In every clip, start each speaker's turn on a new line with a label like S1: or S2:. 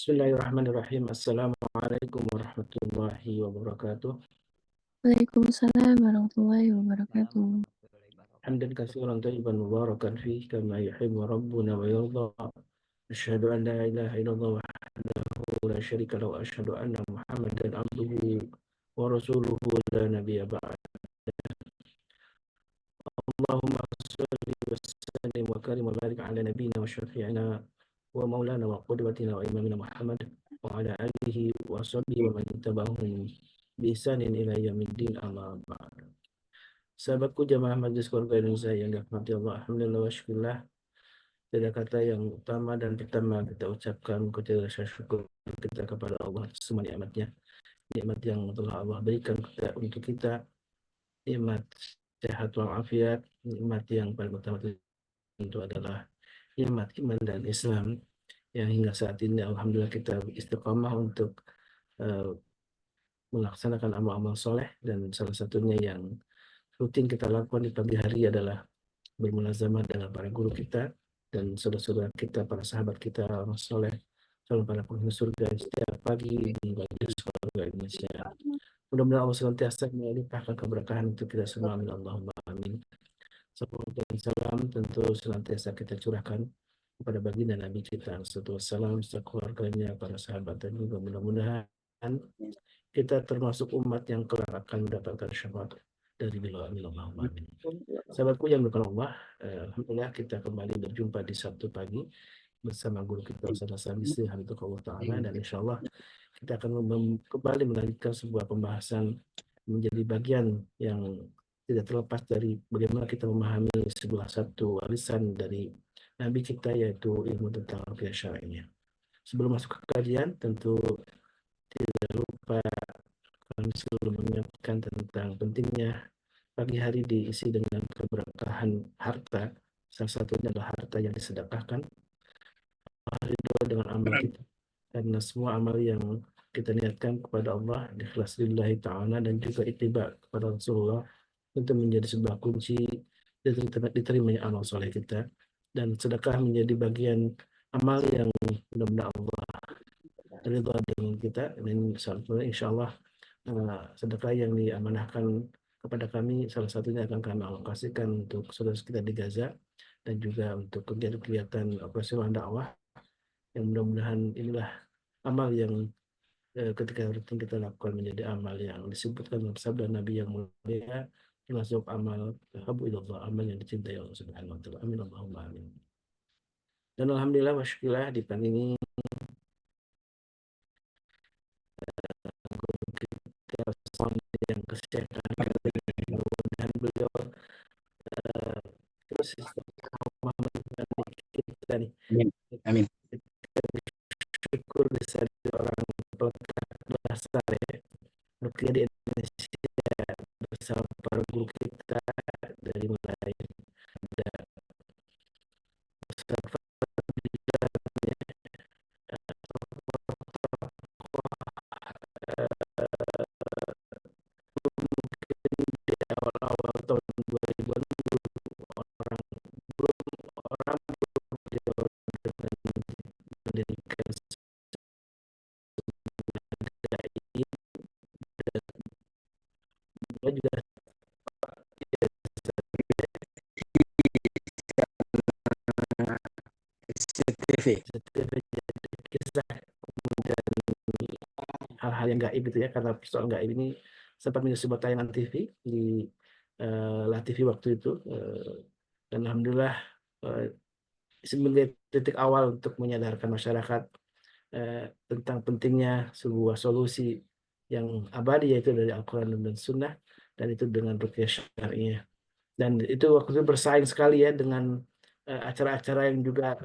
S1: Bismillahirrahmanirrahim. Assalamualaikum warahmatullahi wabarakatuh.
S2: Waalaikumsalam warahmatullahi wabarakatuh.
S1: Hamdan katsiran thayyiban mubarakan fihi kama yuhibbu rabbuna wa yarda. Asyhadu an la ilaha illallah wahdahu la syarika lahu wa asyhadu anna Muhammadan abduhu wa rasuluhu la nabiyya ba'd. Allahumma shalli wa sallim wa karim wa barik ala nabiyyina wa syafi'ina wa maulana wa qudwatina wa imamina Muhammad wa ala alihi wa sahbihi wa man tabahum bi ihsanin ila yaumiddin amma ba'd. Sahabatku jamaah Majelis Keluarga Indonesia yang dirahmati Allah, alhamdulillah wa syukurillah. Tidak kata yang utama dan pertama kita ucapkan kepada rasa syukur kita kepada Allah semua nikmatnya, nikmat yang telah Allah berikan untuk kita, nikmat sehat walafiat, nikmat yang paling utama tentu adalah nikmat iman dan Islam yang hingga saat ini alhamdulillah kita istiqamah untuk melaksanakan amal-amal soleh, dan salah satunya yang rutin kita lakukan di pagi hari adalah bermunazamah dengan para guru kita dan saudara-saudara kita, para sahabat kita, orang soleh, calon para penghuni surga setiap pagi di Majelis Keluarga Indonesia. Mudah-mudahan Allah senantiasa melimpahkan keberkahan untuk kita semua. Amin Allahumma amin. Salawat dan salam tentu senantiasa kita curahkan kepada baginda Nabi kita, salam keluarganya, para sahabat, dan juga mudah-mudahan kita termasuk umat yang kelak akan mendapatkan syafaat dari beliau. Amin Allahumma amin. Sahabatku yang bukan Allah, alhamdulillah kita kembali berjumpa di Sabtu pagi bersama guru kita Ustaz Hasan Bisri Hafizahullah Ta'ala, dan insya Allah kita akan kembali melanjutkan sebuah pembahasan menjadi bagian yang tidak terlepas dari bagaimana kita memahami sebuah satu warisan dari Nabi kita, yaitu ilmu tentang ruqyah syar'iyyah. Sebelum masuk ke kajian, tentu tidak lupa kami selalu mengingatkan tentang pentingnya pagi hari diisi dengan keberkahan harta. Salah satunya adalah harta yang disedekahkan, ridho dengan amal kita, karena semua amal yang kita niatkan kepada Allah ikhlas lillahi ta'ala dan juga ittiba kepada Rasulullah itu menjadi sebuah kunci diterimanya amal soleh kita, dan sedekah menjadi bagian amal yang mudah-mudahan Allah ridha dengan kita. Dan insya Allah sedekah yang diamanahkan kepada kami salah satunya akan kami alokasikan untuk saudara kita di Gaza dan juga untuk kegiatan-kegiatan operasional dakwah, yang mudah-mudahan inilah amal yang ketika rutin kita lakukan menjadi amal yang disebutkan dalam sabda Nabi yang mulia, termasuk amal habu ilallah, amal yang dicintai Allah Subhanahu wa taala. Amin Allahumma amin. Dan alhamdulillah wa syukurillah di pagi ini kita semua yang kesehatan, mudah-mudahan beliau terus istiqomah menemani kita nih.
S3: Amin.
S1: Syukur bisa jadi orang pelekat dasar ya ruqyah di Indonesia bersama para guru kita, dari mulai ada Ustaz Fadilnya, di awal-awal tahun 2000-an orang belum orang beliau dengan mendirikan dai, dan beliau juga
S3: CCTV.
S1: jadi kisah, kemudian hal-hal yang gaib gitu ya, karena persoalan gaib ini sempat menjadi sebuah tayangan TV di La TV waktu itu, dan alhamdulillah sebagai titik awal untuk menyadarkan masyarakat tentang pentingnya sebuah solusi yang abadi, yaitu dari Al-Quran dan Sunnah, dan itu dengan ruqyah syar'iyyah. Dan itu waktu itu bersaing sekali ya dengan acara-acara yang juga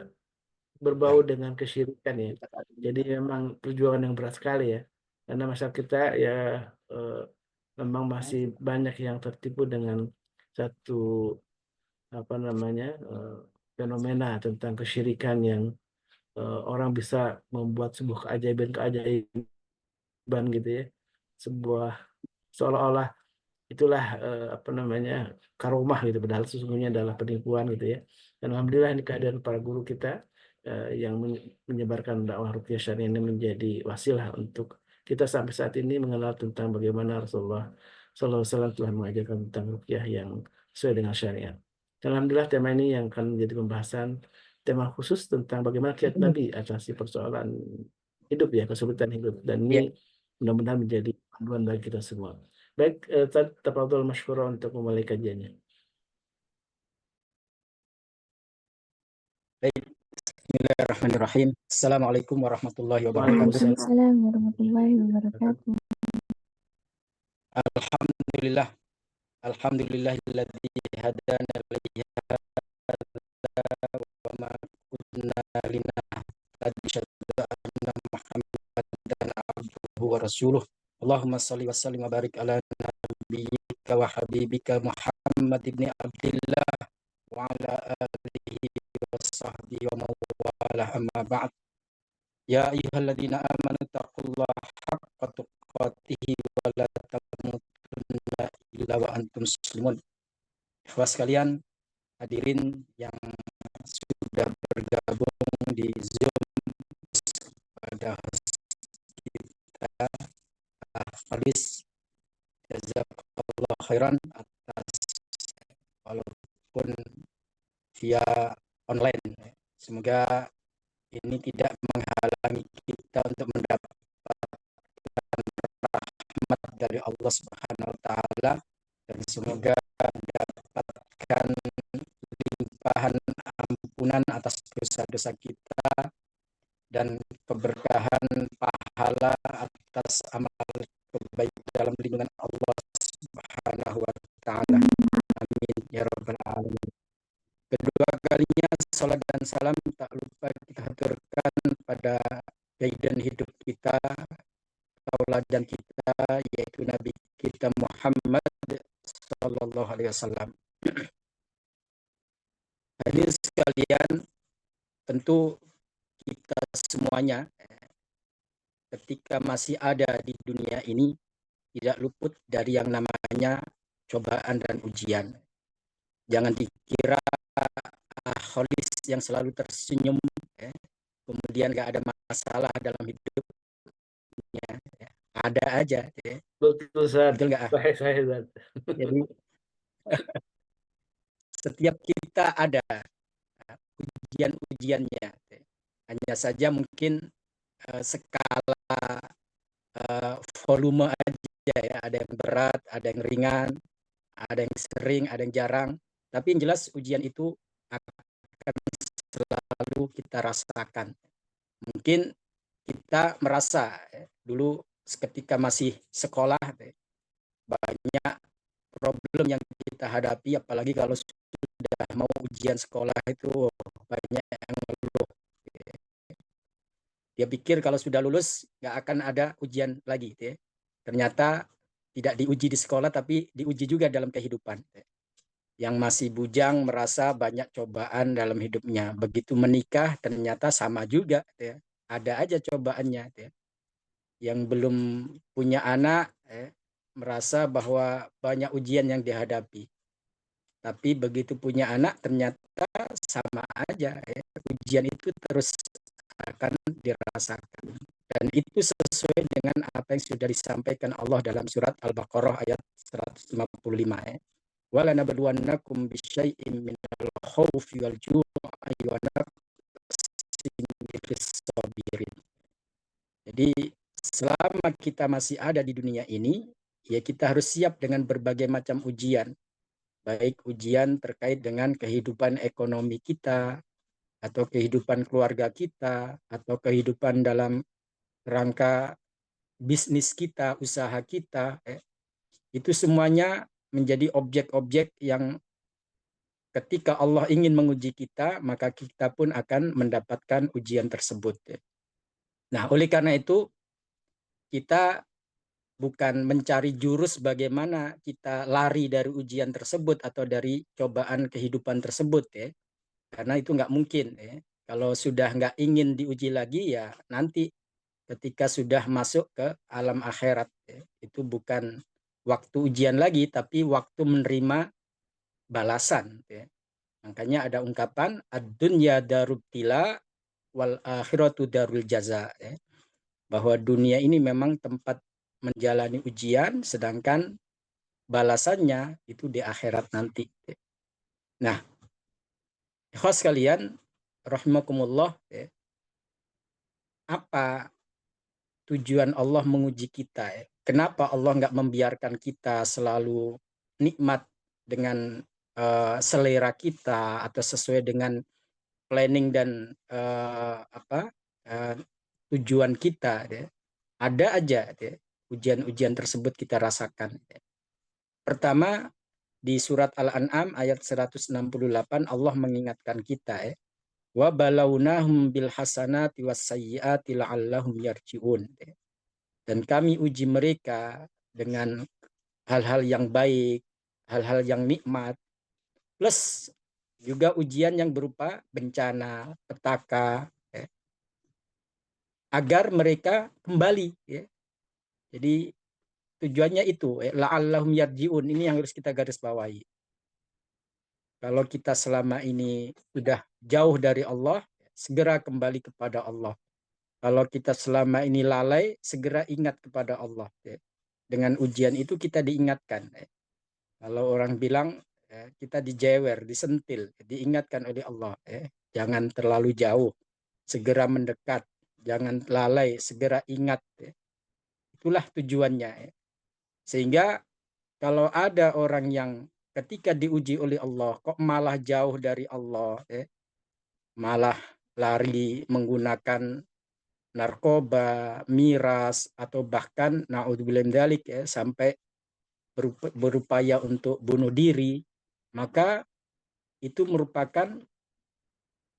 S1: berbau dengan kesyirikan ya. Jadi memang perjuangan yang berat sekali ya, karena masyarakat kita ya memang masih banyak yang tertipu dengan satu fenomena tentang kesyirikan yang orang bisa membuat sebuah keajaiban gitu ya, sebuah seolah-olah itulah karomah gitu, padahal sesungguhnya adalah penipuan gitu ya. Dan alhamdulillah ini kehadiran para guru kita yang menyebarkan dakwah ruqyah syariah ini menjadi wasilah untuk kita sampai saat ini mengenal tentang bagaimana Rasulullah SAW telah mengajarkan tentang ruqyah yang sesuai dengan syariat. Dan alhamdulillah tema ini yang akan menjadi pembahasan tema khusus tentang bagaimana kiat Nabi atasi persoalan hidup ya, kesulitan hidup. Dan
S3: Ya,
S1: ini mudah-mudahan menjadi panduan bagi kita semua. Baik, tafadhol masykurah untuk memulai kajiannya.
S3: baik. Bismillahirrahmanirrahim. Assalamualaikum warahmatullahi wabarakatuh.
S2: Waalaikumsalam warahmatullahi wabarakatuh.
S3: Alhamdulillah. Alhamdulillahilladzi hadana li hadza wa ma kunna linahtadiya anna Muhammadan abduhu wa rasuluh. Allahumma shalli wa sallim wa barik ala nabiyyika wa habibika Muhammad ibn Abdillah wa ala alihi wa sahbihi wa mawalah amma ba'd. Ya ayyuhalladzina amanu taqullaha haqqa tuqatih wa la tamutunna illa wa antum muslimun. Ikhwas sekalian, hadirin yang sudah bergabung di Zoom pada host kita, Faris, jazakallah khairan atas walaupun via online. Semoga ini tidak menghalangi kita untuk mendapatkan rahmat dari Allah Subhanahu wa taala, dan semoga mendapatkan limpahan ampunan atas dosa-dosa kita dan keberkahan pahala atas amal kebaikan dalam lindungan Allah Subhanahu wa taala. Amin ya rabbal alamin. Kedua kalinya salat dan salam tak lupa kita haturkan pada guidance hidup kita, tauladan kita, yaitu Nabi kita Muhammad sallallahu alaihi wasallam. Hadirin sekalian, tentu kita semuanya ketika masih ada di dunia ini tidak luput dari yang namanya cobaan dan ujian. Jangan dikira holis yang selalu tersenyum, kemudian gak ada masalah dalam hidupnya. Ada aja.
S1: Betul, Ustaz.
S3: Betul nggak?
S1: Saya, Ustaz.
S3: Jadi setiap kita ada ujian-ujiannya. Hanya saja mungkin skala volume aja ya. Ada yang berat, ada yang ringan, ada yang sering, ada yang jarang. Tapi yang jelas ujian itu akan selalu kita rasakan. Mungkin kita merasa dulu ketika masih sekolah banyak problem yang kita hadapi, apalagi kalau sudah mau ujian sekolah itu banyak yang ngeluh. Dia pikir kalau sudah lulus nggak akan ada ujian lagi. Ternyata tidak diuji di sekolah, tapi diuji juga dalam kehidupan. Yang masih bujang merasa banyak cobaan dalam hidupnya. Begitu menikah ternyata sama juga. Ada aja cobaannya. Yang belum punya anak merasa bahwa banyak ujian yang dihadapi. Tapi begitu punya anak ternyata sama aja. Ujian itu terus akan dirasakan. Dan itu sesuai dengan apa yang sudah disampaikan Allah dalam surat Al-Baqarah ayat 155. وَلَنَبْلُوَنَّكُمْ بِشَيْءٍ مِّنَ الْخَوْفِ وَالْجُوعِ وَنَقْصٍ مِّنَ الصَّابِرِينَ. Jadi selama kita masih ada di dunia ini, ya kita harus siap dengan berbagai macam ujian. Baik ujian terkait dengan kehidupan ekonomi kita, atau kehidupan keluarga kita, atau kehidupan dalam rangka bisnis kita, usaha kita. Itu semuanya menjadi objek-objek yang ketika Allah ingin menguji kita, maka kita pun akan mendapatkan ujian tersebut. Nah, oleh karena itu, kita bukan mencari jurus bagaimana kita lari dari ujian tersebut atau dari cobaan kehidupan tersebut. Karena itu nggak mungkin. Kalau sudah nggak ingin diuji lagi, ya nanti ketika sudah masuk ke alam akhirat. Itu bukan waktu ujian lagi, tapi waktu menerima balasan. Makanya ada ungkapan ad-dunya darubtila wal akhiratu darul jaza, ya. Bahwa dunia ini memang tempat menjalani ujian, sedangkan balasannya itu di akhirat nanti. Nah, ikhwas sekalian, rahimakumullah, ya. Apa tujuan Allah menguji kita, ya? Kenapa Allah nggak membiarkan kita selalu nikmat dengan selera kita atau sesuai dengan planning dan tujuan kita, ya? Ada aja, ya, ujian-ujian tersebut kita rasakan. Ya. Pertama, di surat Al-An'am ayat 168 Allah mengingatkan kita, ya, wa balawnahum bil hasanati was sayyiati la'allahum yarji'un. Dan kami uji mereka dengan hal-hal yang baik, hal-hal yang nikmat, plus juga ujian yang berupa bencana, petaka, ya, agar mereka kembali. Ya. Jadi tujuannya itu, la'allahum yarji'un, ini yang harus kita garis bawahi. Kalau kita selama ini sudah jauh dari Allah, segera kembali kepada Allah. Kalau kita selama ini lalai, segera ingat kepada Allah. Dengan ujian itu kita diingatkan. Kalau orang bilang kita dijewer, disentil, diingatkan oleh Allah. Jangan terlalu jauh, segera mendekat. Jangan lalai, segera ingat. Itulah tujuannya. Sehingga kalau ada orang yang ketika diuji oleh Allah, kok malah jauh dari Allah, malah lari menggunakan narkoba, miras, atau bahkan naudzubillah min dzalik, ya, sampai berupaya untuk bunuh diri, maka itu merupakan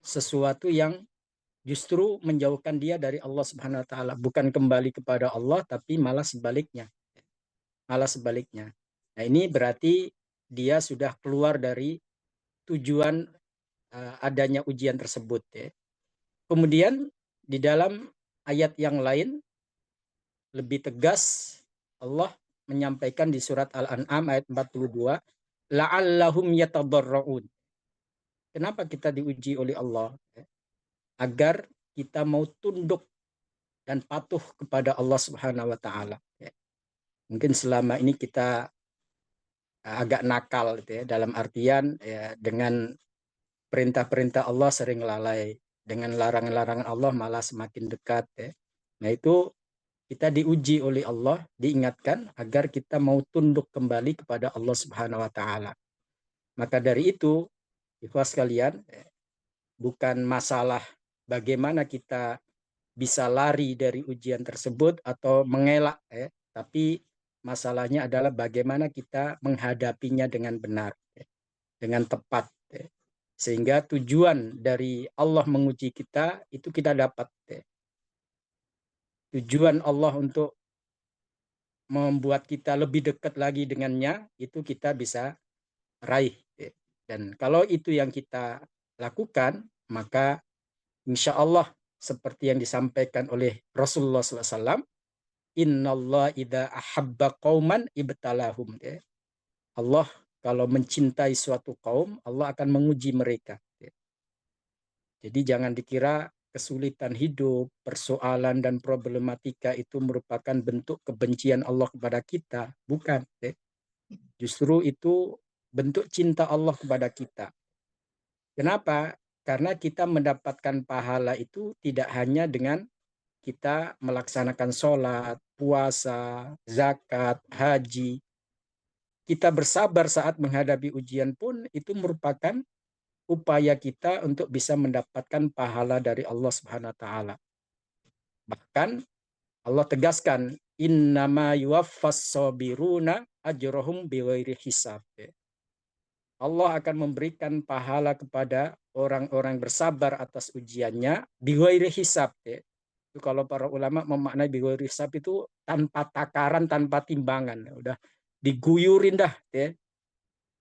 S3: sesuatu yang justru menjauhkan dia dari Allah Subhanahu wa taala, bukan kembali kepada Allah tapi malah sebaliknya. Malah sebaliknya. Nah, ini berarti dia sudah keluar dari tujuan adanya ujian tersebut, ya. Kemudian di dalam ayat yang lain lebih tegas Allah menyampaikan di surat Al-An'am ayat 42, la'allahum yatadarraun. Kenapa kita diuji oleh Allah? Agar kita mau tunduk dan patuh kepada Allah Subhanahu wa taala. Mungkin selama ini kita agak nakal, gitu ya, dalam artian ya, dengan perintah-perintah Allah sering lalai, dengan larangan-larangan Allah malah semakin dekat, ya. Nah, itu kita diuji oleh Allah, diingatkan agar kita mau tunduk kembali kepada Allah Subhanahu wa taala. Maka dari itu, ikhwas sekalian, bukan masalah bagaimana kita bisa lari dari ujian tersebut atau mengelak, ya, tapi masalahnya adalah bagaimana kita menghadapinya dengan benar, ya, dengan tepat, ya. Sehingga tujuan dari Allah menguji kita itu kita dapat, ya. Tujuan Allah untuk membuat kita lebih dekat lagi dengannya itu kita bisa raih, ya. Dan kalau itu yang kita lakukan, maka insya Allah seperti yang disampaikan oleh Rasulullah SAW, Innallah idza ahabba qauman ibtalahum. Allah kalau mencintai suatu kaum, Allah akan menguji mereka. Jadi jangan dikira kesulitan hidup, persoalan dan problematika itu merupakan bentuk kebencian Allah kepada kita. Bukan. Justru itu bentuk cinta Allah kepada kita. Kenapa? Karena kita mendapatkan pahala itu tidak hanya dengan kita melaksanakan sholat, puasa, zakat, haji. Kita bersabar saat menghadapi ujian pun itu merupakan upaya kita untuk bisa mendapatkan pahala dari Allah Subhanahu wa taala. Bahkan Allah tegaskan, innama yuwaffas sabiruna ajrohum bighairi hisab. Allah akan memberikan pahala kepada orang-orang bersabar atas ujiannya bighairi hisab. Itu kalau para ulama memaknai bighairi hisab itu tanpa takaran, tanpa timbangan. Udah diguyurin dah, ya.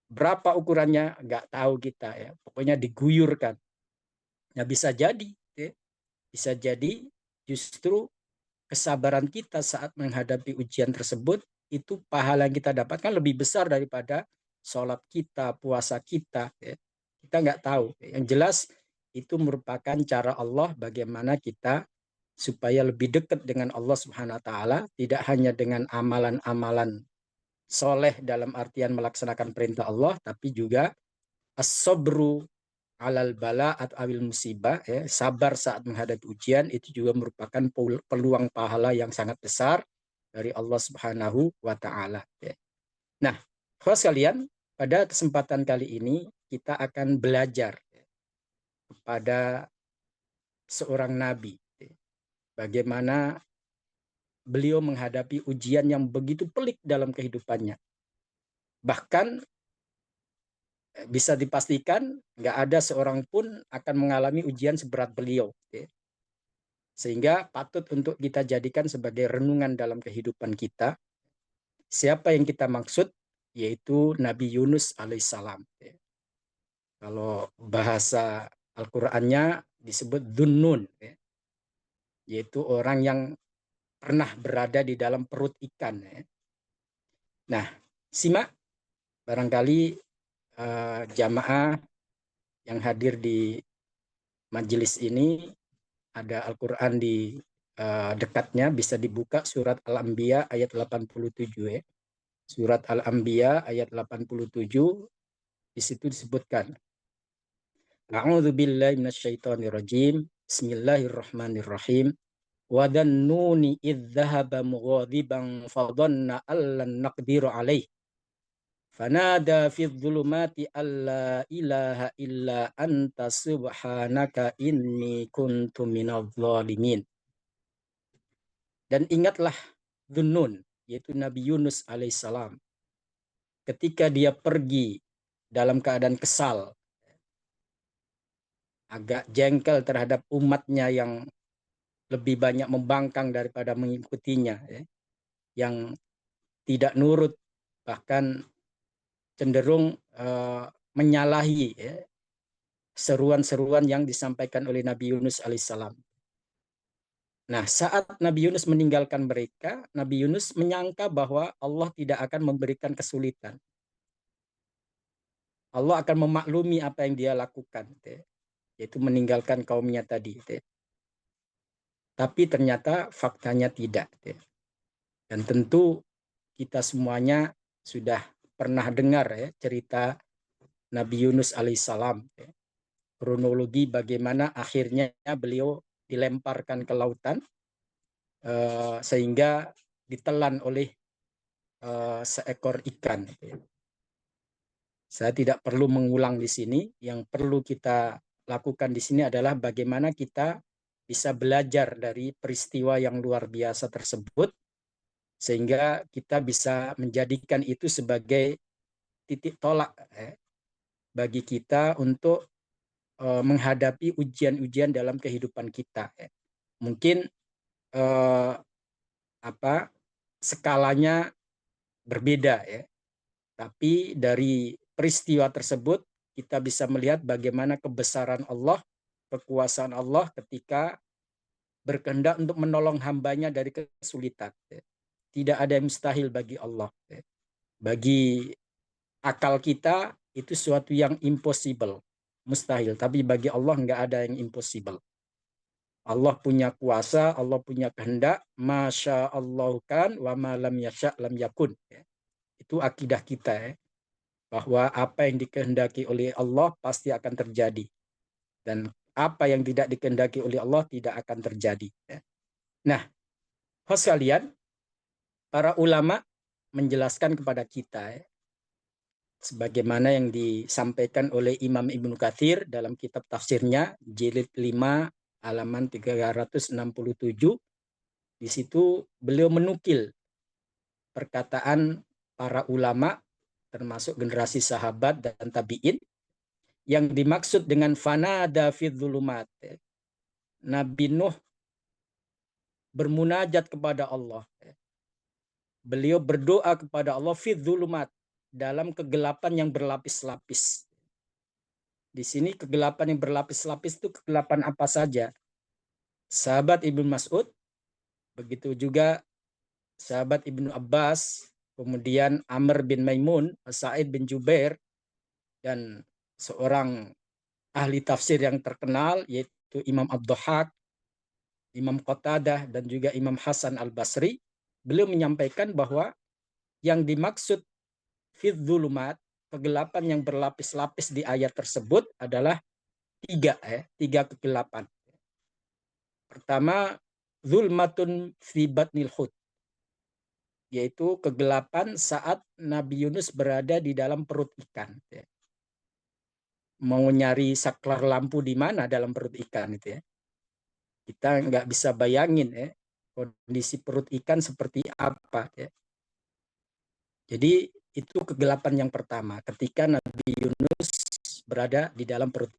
S3: Berapa ukurannya nggak tahu kita, ya. Pokoknya diguyurkan. Nah, bisa jadi, ya. Bisa jadi justru kesabaran kita saat menghadapi ujian tersebut itu pahala yang kita dapatkan lebih besar daripada sholat kita, puasa kita, ya. Kita nggak tahu. Yang jelas itu merupakan cara Allah bagaimana kita supaya lebih dekat dengan Allah Subhanahu wa taala, tidak hanya dengan amalan-amalan soleh dalam artian melaksanakan perintah Allah, tapi juga as-sabru alal bala atau awil musibah, ya, sabar saat menghadapi ujian, itu juga merupakan peluang pahala yang sangat besar dari Allah Subhanahu wa taala, ya. Nah, kawan sekalian, pada kesempatan kali ini kita akan belajar, ya, kepada seorang nabi, ya, bagaimana beliau menghadapi ujian yang begitu pelik dalam kehidupannya. Bahkan bisa dipastikan nggak ada seorang pun akan mengalami ujian seberat beliau, ya. Sehingga patut untuk kita jadikan sebagai renungan dalam kehidupan kita. Siapa yang kita maksud? Yaitu Nabi Yunus alaihissalam, ya. Kalau bahasa Al-Qur'annya disebut Dhunnun, ya, yaitu orang yang pernah berada di dalam perut ikan, ya. Nah, simak barangkali jamaah yang hadir di majelis ini ada Al-Qur'an di dekatnya, bisa dibuka surat Al-Anbiya ayat 87, ya. Surat Al-Anbiya ayat 87, di situ disebutkan, A'udzu billahi minasyaitonir rajim. Bismillahirrahmanirrahim. Wa dhannuni idz dhahaba mughadiban fa dhanna allan naqdiru alaihi. Fanada fi dhulumati alla ilaha illa anta subhanaka inni kuntu minadh dhalimin. Dan ingatlah Dhunnun, yaitu Nabi Yunus alaihissalam, ketika dia pergi dalam keadaan kesal, agak jengkel terhadap umatnya yang lebih banyak membangkang daripada mengikutinya, ya, yang tidak nurut, bahkan cenderung menyalahi, ya, seruan-seruan yang disampaikan oleh Nabi Yunus alaihissalam. Nah, saat Nabi Yunus meninggalkan mereka, Nabi Yunus menyangka bahwa Allah tidak akan memberikan kesulitan. Allah akan memaklumi apa yang dia lakukan, ya, yaitu meninggalkan kaumnya tadi, ya. Tapi ternyata faktanya tidak, ya. Dan tentu kita semuanya sudah pernah dengar, ya, cerita Nabi Yunus alaihissalam, ya. Kronologi bagaimana akhirnya beliau dilemparkan ke lautan sehingga ditelan oleh seekor ikan, ya. Saya tidak perlu mengulang di sini. Yang perlu kita lakukan di sini adalah bagaimana kita bisa belajar dari peristiwa yang luar biasa tersebut, sehingga kita bisa menjadikan itu sebagai titik tolak, bagi kita untuk menghadapi ujian-ujian dalam kehidupan kita, ya. Mungkin skalanya berbeda, ya, tapi dari peristiwa tersebut kita bisa melihat bagaimana kebesaran Allah, kekuasaan Allah ketika berkehendak untuk menolong hambanya dari kesulitan, ya. Tidak ada yang mustahil bagi Allah, ya. Bagi akal kita itu suatu yang impossible, mustahil. Tapi bagi Allah nggak ada yang impossible. Allah punya kuasa, Allah punya kehendak. Masya Allah kan, wa ma lam yasha lam yakun, ya. Itu akidah kita, ya, bahwa apa yang dikehendaki oleh Allah pasti akan terjadi. Dan apa yang tidak dikehendaki oleh Allah tidak akan terjadi, ya. Nah, host kalian, para ulama menjelaskan kepada kita, ya, sebagaimana yang disampaikan oleh Imam Ibnu Katsir dalam kitab tafsirnya jilid 5 halaman 367. Di situ beliau menukil perkataan para ulama termasuk generasi sahabat dan tabi'in yang dimaksud dengan fanada fi dzulumat. Nabi Nuh bermunajat kepada Allah. Beliau berdoa kepada Allah fi dzulumat, dalam kegelapan yang berlapis-lapis. Di sini kegelapan yang berlapis-lapis itu kegelapan apa saja? Sahabat Ibnu Mas'ud, begitu juga sahabat Ibnu Abbas, kemudian Amr bin Maimun, Sa'id bin Jubair, dan seorang ahli tafsir yang terkenal, yaitu Imam Ad-Dhahhak, Imam Qatadah, dan juga Imam Hasan Al-Basri, beliau menyampaikan bahwa yang dimaksud fidzulumat, kegelapan yang berlapis-lapis di ayat tersebut adalah tiga kegelapan. Pertama, zulmatun fi batnil hut, yaitu kegelapan saat Nabi Yunus berada di dalam perut ikan. Mau nyari saklar lampu di mana dalam perut ikan itu ya. Kita nggak bisa bayangin kondisi perut ikan seperti apa ya. Jadi itu kegelapan yang pertama ketika Nabi Yunus berada di dalam perut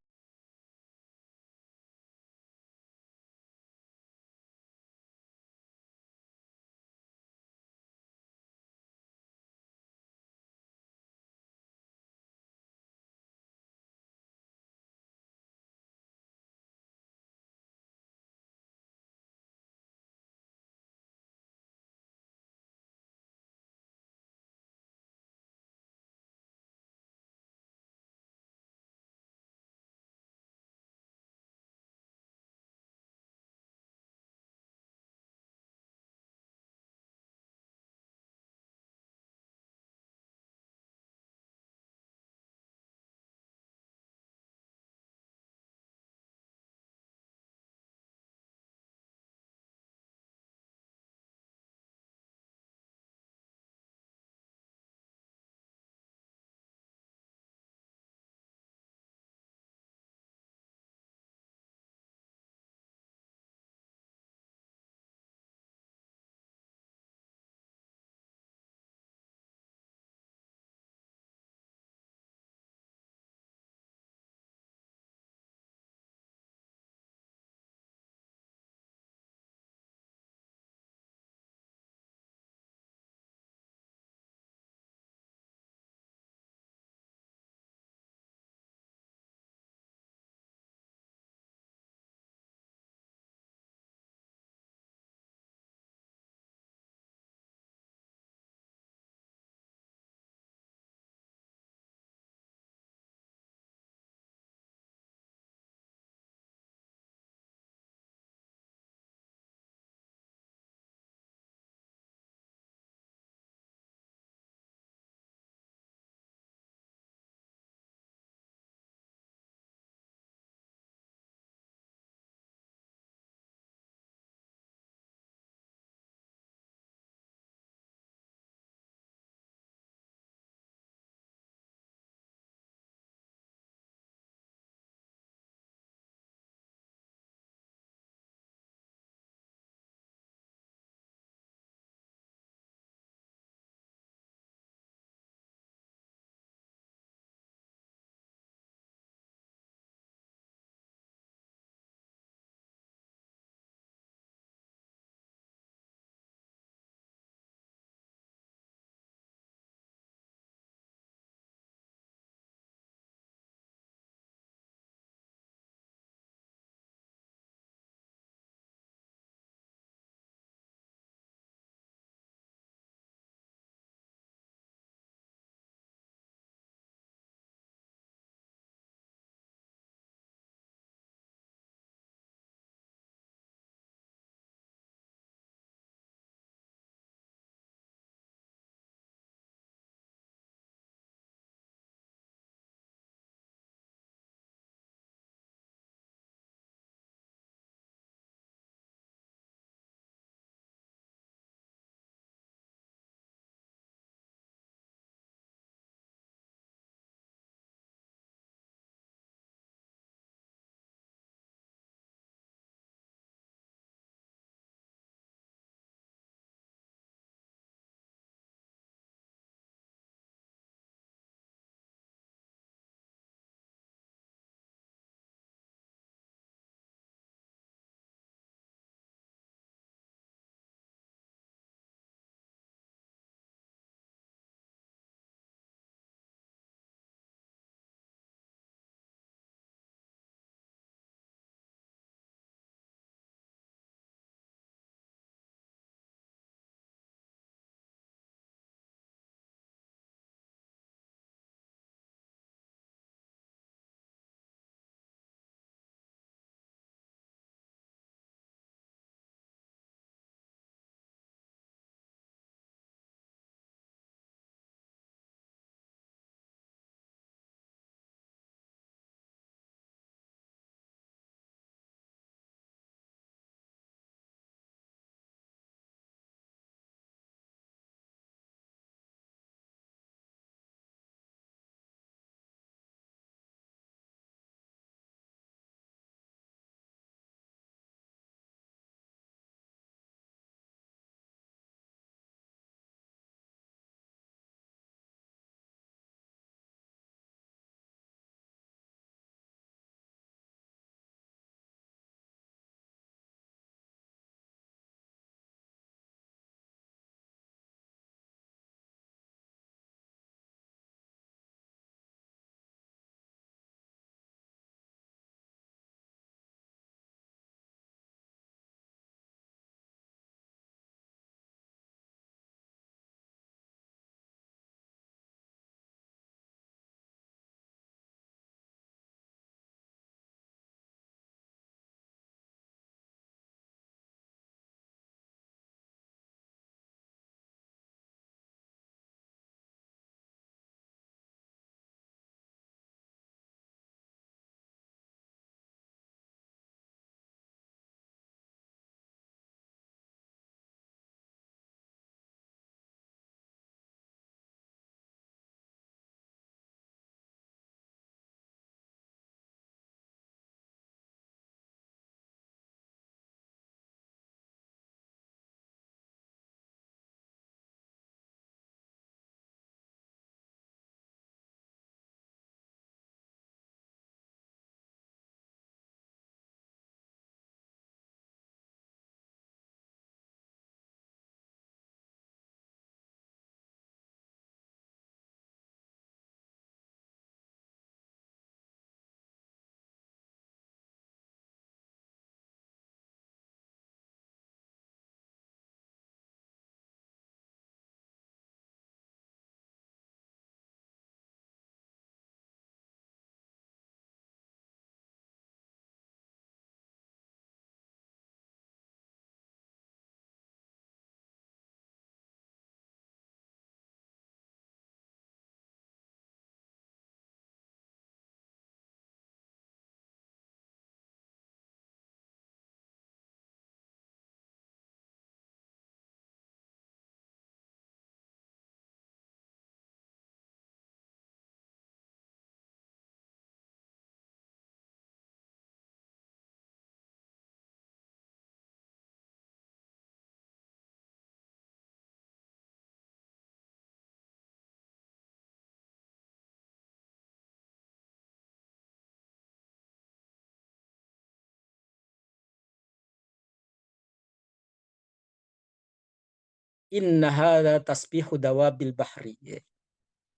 S3: inna hadza tasbihu dawabil bahri.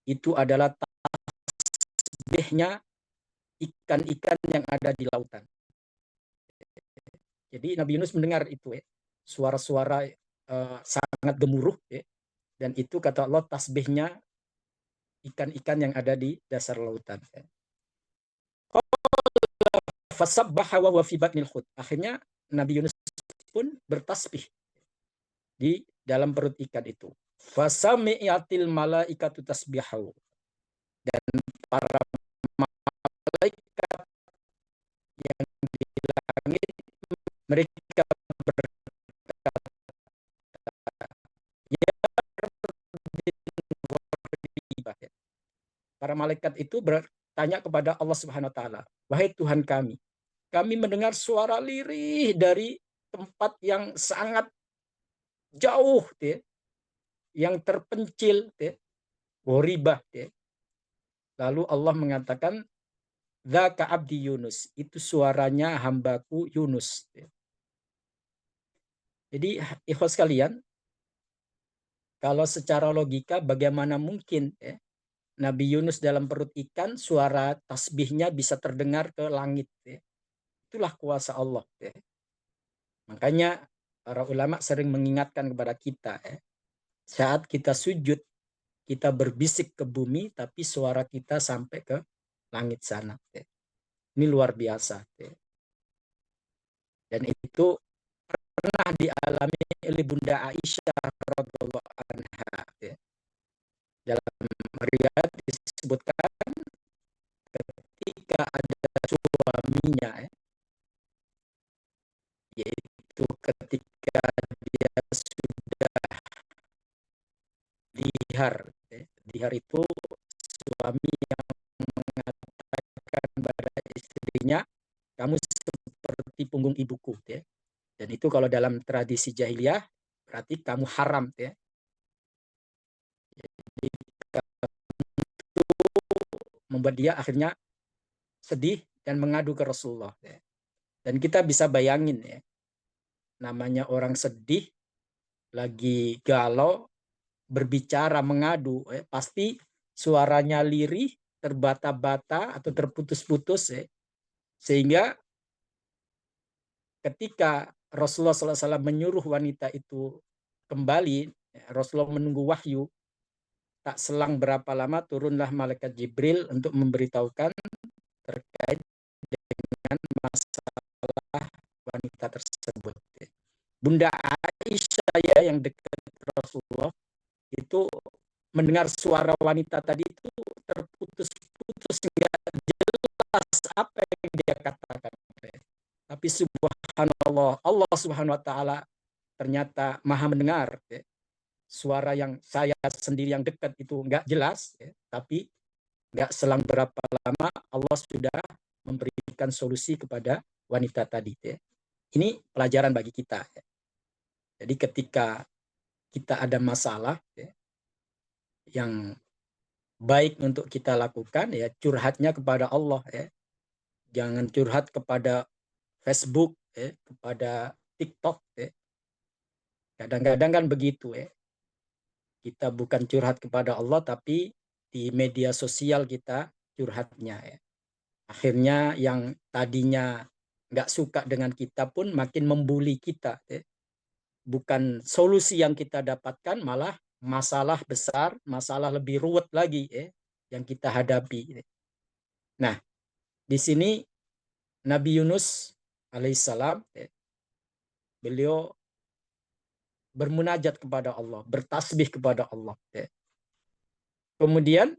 S3: Itu adalah tasbihnya ikan-ikan yang ada di lautan. Jadi Nabi Yunus mendengar itu suara-suara sangat gemuruh dan itu kata Allah tasbihnya ikan-ikan yang ada di dasar lautan. Fasabbaha wa huwa fi batnil hut. Akhirnya Nabi Yunus pun bertasbih di dalam perut ikan itu. Fasami'atil malaikatu tasbihahu. Dan para malaikat yang di langit mereka berkata, ya, para malaikat itu bertanya kepada Allah Subhanahu wa taala, wahai Tuhan kami mendengar suara lirih dari tempat yang sangat jauh, yang terpencil, waribah. Lalu Allah mengatakan, dzaka abdi Yunus, itu suaranya hambaku Yunus. Jadi ikhwas sekalian, kalau secara logika bagaimana mungkin Nabi Yunus dalam perut ikan suara tasbihnya bisa terdengar ke langit. Itulah kuasa Allah. Makanya para ulama sering mengingatkan kepada kita, saat kita sujud, kita berbisik ke bumi, tapi suara kita sampai ke langit sana. Ini luar biasa. Dan itu pernah dialami oleh Bunda Aisyah radhiyallahu anha. Dalam riwayat disebutkan ketika ada suaminya, yaitu ketika dia sudah dihar. Dihar itu suami yang mengatakan kepada istrinya, kamu seperti punggung ibuku. Dan itu kalau dalam tradisi jahiliyah berarti kamu haram. Jadi itu membuat dia akhirnya sedih dan mengadu ke Rasulullah. Dan kita bisa bayangin namanya orang sedih, lagi galau, berbicara, mengadu, pasti suaranya lirih, terbata-bata atau terputus-putus, sehingga ketika Rasulullah SAW menyuruh wanita itu kembali, Rasulullah menunggu wahyu, tak selang berapa lama turunlah malaikat Jibril untuk memberitahukan terkait dengan masalah wanita tersebut. Bunda Aisyah yang dekat Rasulullah itu mendengar suara wanita tadi itu terputus-putus, nggak jelas apa yang dia katakan. Tapi subhanallah, Allah Subhanahu wa taala ternyata maha mendengar. Suara yang saya sendiri yang dekat itu nggak jelas, tapi nggak selang berapa lama Allah sudah memberikan solusi kepada wanita tadi. Ini pelajaran bagi kita. Jadi ketika kita ada masalah yang baik untuk kita lakukan, curhatnya kepada Allah. Jangan curhat kepada Facebook, kepada TikTok. Kadang-kadang kan begitu. Kita bukan curhat kepada Allah, tapi di media sosial kita curhatnya. Akhirnya yang tadinya nggak suka dengan kita pun makin membuli kita. Bukan solusi yang kita dapatkan, malah masalah besar, masalah lebih ruwet lagi yang kita hadapi. Nah, di sini Nabi Yunus alaihissalam, beliau bermunajat kepada Allah, bertasbih kepada Allah. Kemudian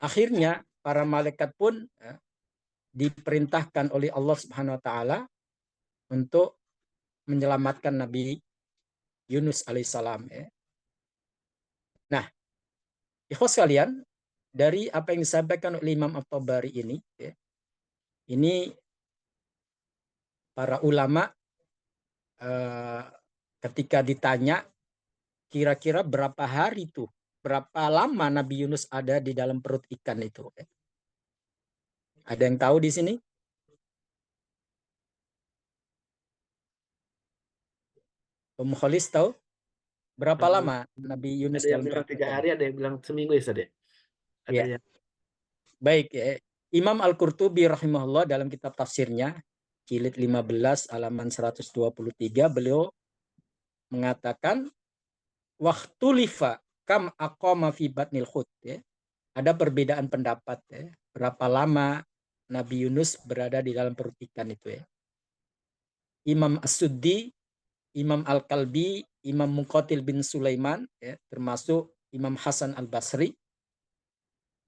S3: akhirnya para malaikat pun diperintahkan oleh Allah Subhanahu wa taala untuk menyelamatkan Nabi Yunus alaihissalam. Nah, ikhwas sekalian, dari apa yang disampaikan oleh Imam At-Tabari ini para ulama ketika ditanya kira-kira berapa hari tuh, berapa lama Nabi Yunus ada di dalam perut ikan itu. Ada yang tahu di sini? Khalis tahu berapa
S1: Eh,
S3: lama Nabi Yunus
S1: Ada yang
S3: dalam
S1: bilang
S3: perut
S1: 3
S3: ikan?
S1: hari, ada yang bilang seminggu ya, Ustaz ya? Ada
S3: Ya,
S1: yang
S3: baik. Imam Al-Qurtubi rahimahullah dalam kitab tafsirnya jilid 15 halaman 123 beliau mengatakan waktu lifa kam aqama fi batnil hut, ya. Ada perbedaan pendapat, ya. Berapa lama Nabi Yunus berada di dalam perut ikan itu, ya. Imam As-Suddi, Imam Al-Kalbi, Imam Muqatil bin Sulaiman, ya, termasuk Imam Hasan Al-Basri,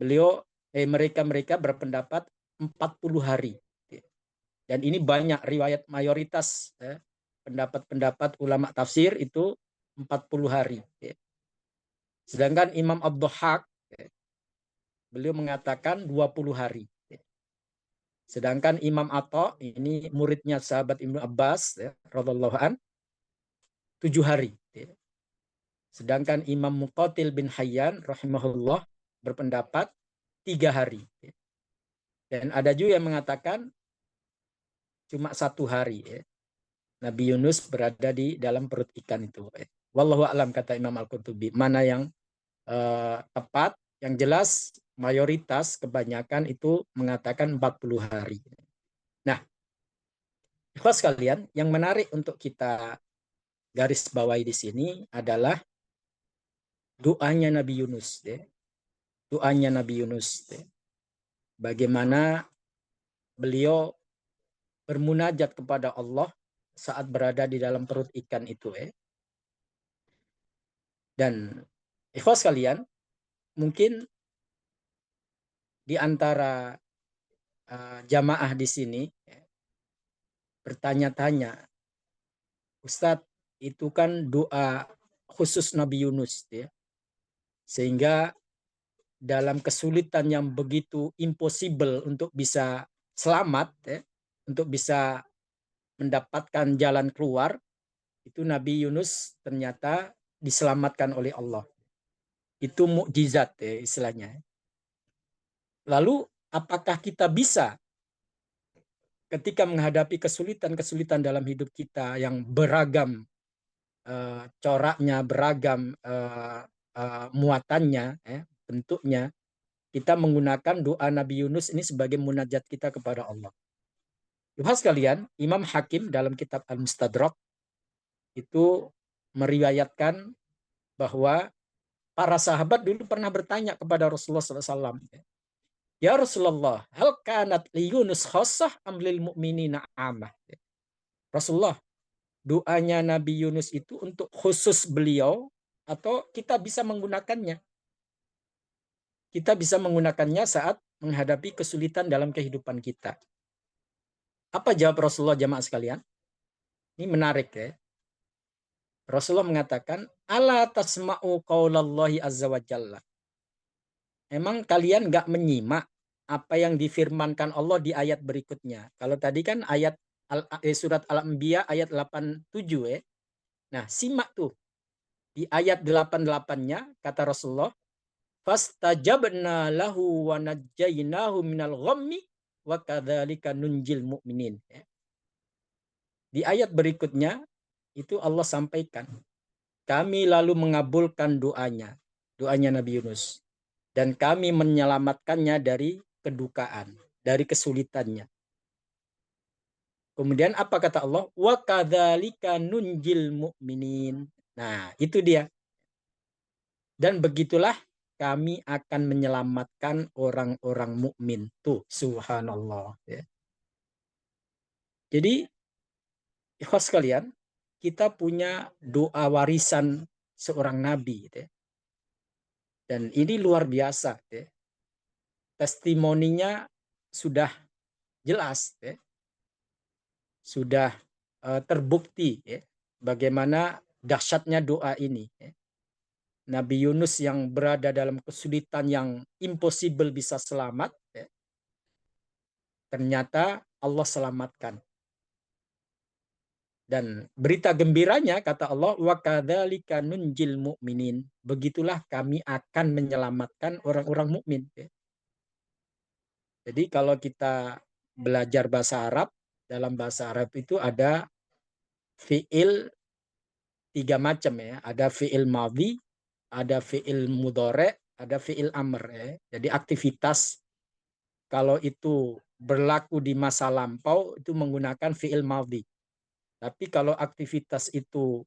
S3: mereka berpendapat 40 hari. Ya. Dan ini banyak riwayat mayoritas, ya, pendapat-pendapat ulama tafsir itu 40 hari. Ya. Sedangkan Imam Ad-Dhahhak, ya, beliau mengatakan 20 hari. Ya. Sedangkan Imam Atha, ini muridnya sahabat Ibnu Abbas, ya, radhiyallahu an, 7 hari. Ya. Sedangkan Imam Muqatil bin Hayyan rahimahullah berpendapat 3 hari. Ya. Dan ada juga yang mengatakan cuma 1 hari. Ya. Nabi Yunus berada di dalam perut ikan itu. Ya. Wallahu a'lam, kata Imam Al-Qurtubi. Mana yang tepat? Yang jelas mayoritas kebanyakan itu mengatakan 40 hari. Nah, ikhwas sekalian, yang menarik untuk kita garis bawahi di sini adalah doanya Nabi Yunus, ya. Doanya Nabi Yunus, ya. Bagaimana beliau bermunajat kepada Allah saat berada di dalam perut ikan itu, ya. Dan ikhwas sekalian, mungkin di antara jamaah di sini, ya, bertanya-tanya, Ustadz, itu kan doa khusus Nabi Yunus, ya. Sehingga dalam kesulitan yang begitu impossible untuk bisa selamat, ya, untuk bisa mendapatkan jalan keluar, itu Nabi Yunus ternyata diselamatkan oleh Allah. Itu mukjizat, ya, istilahnya. Lalu apakah kita bisa ketika menghadapi kesulitan-kesulitan dalam hidup kita yang beragam coraknya, beragam muatannya, bentuknya, kita menggunakan doa Nabi Yunus ini sebagai munajat kita kepada Allah. Lupa sekalian, Imam Hakim dalam kitab Al-Mustadrak itu meriwayatkan bahwa para sahabat dulu pernah bertanya kepada Rasulullah SAW, ya Rasulullah, hal kanat li Yunus khassah am lil mu'minina amah? Rasulullah, doanya Nabi Yunus itu untuk khusus beliau atau kita bisa menggunakannya? Kita bisa menggunakannya saat menghadapi kesulitan dalam kehidupan kita. Apa jawab Rasulullah, jamaah sekalian? Ini menarik, ya. Rasulullah mengatakan, ala tasma'u qaulallahi azza wa jalla. Emang kalian nggak menyimak apa yang difirmankan Allah di ayat berikutnya? Kalau tadi kan ayat surat Al-Anbiya ayat 87, ya. Nah, simak tuh. Di ayat 88-nya kata Rasulullah, fastajabna lahu wa najjaynahu minal ghammi wa kadzalika nunjil mu'minin. Di ayat berikutnya itu Allah sampaikan, kami lalu mengabulkan doanya Nabi Yunus, dan kami menyelamatkannya dari kedukaan, dari kesulitannya. Kemudian apa kata Allah? Wa kadzalika nunjil mu'minin. Nah, itu dia. Dan begitulah kami akan menyelamatkan orang-orang mukmin. Tuh, subhanallah, ya. Jadi, ikhwas sekalian, kita punya doa warisan seorang nabi, ya. Dan ini luar biasa, ya. Testimoninya sudah jelas, ya. Sudah terbukti, ya, bagaimana dahsyatnya doa ini, ya. Nabi Yunus yang berada dalam kesulitan yang impossible bisa selamat, ya. Ternyata Allah selamatkan. Dan berita gembiranya kata Allah, wa kadzalika nunjil mu'minin. Begitulah kami akan menyelamatkan orang-orang mukmin, ya. Jadi kalau kita belajar bahasa Arab, dalam bahasa Arab itu ada fi'il tiga macam ya. Ada fi'il madhi, ada fi'il mudhari', ada fi'il amr ya. Jadi aktivitas kalau itu berlaku di masa lampau itu menggunakan fi'il madhi. Tapi kalau aktivitas itu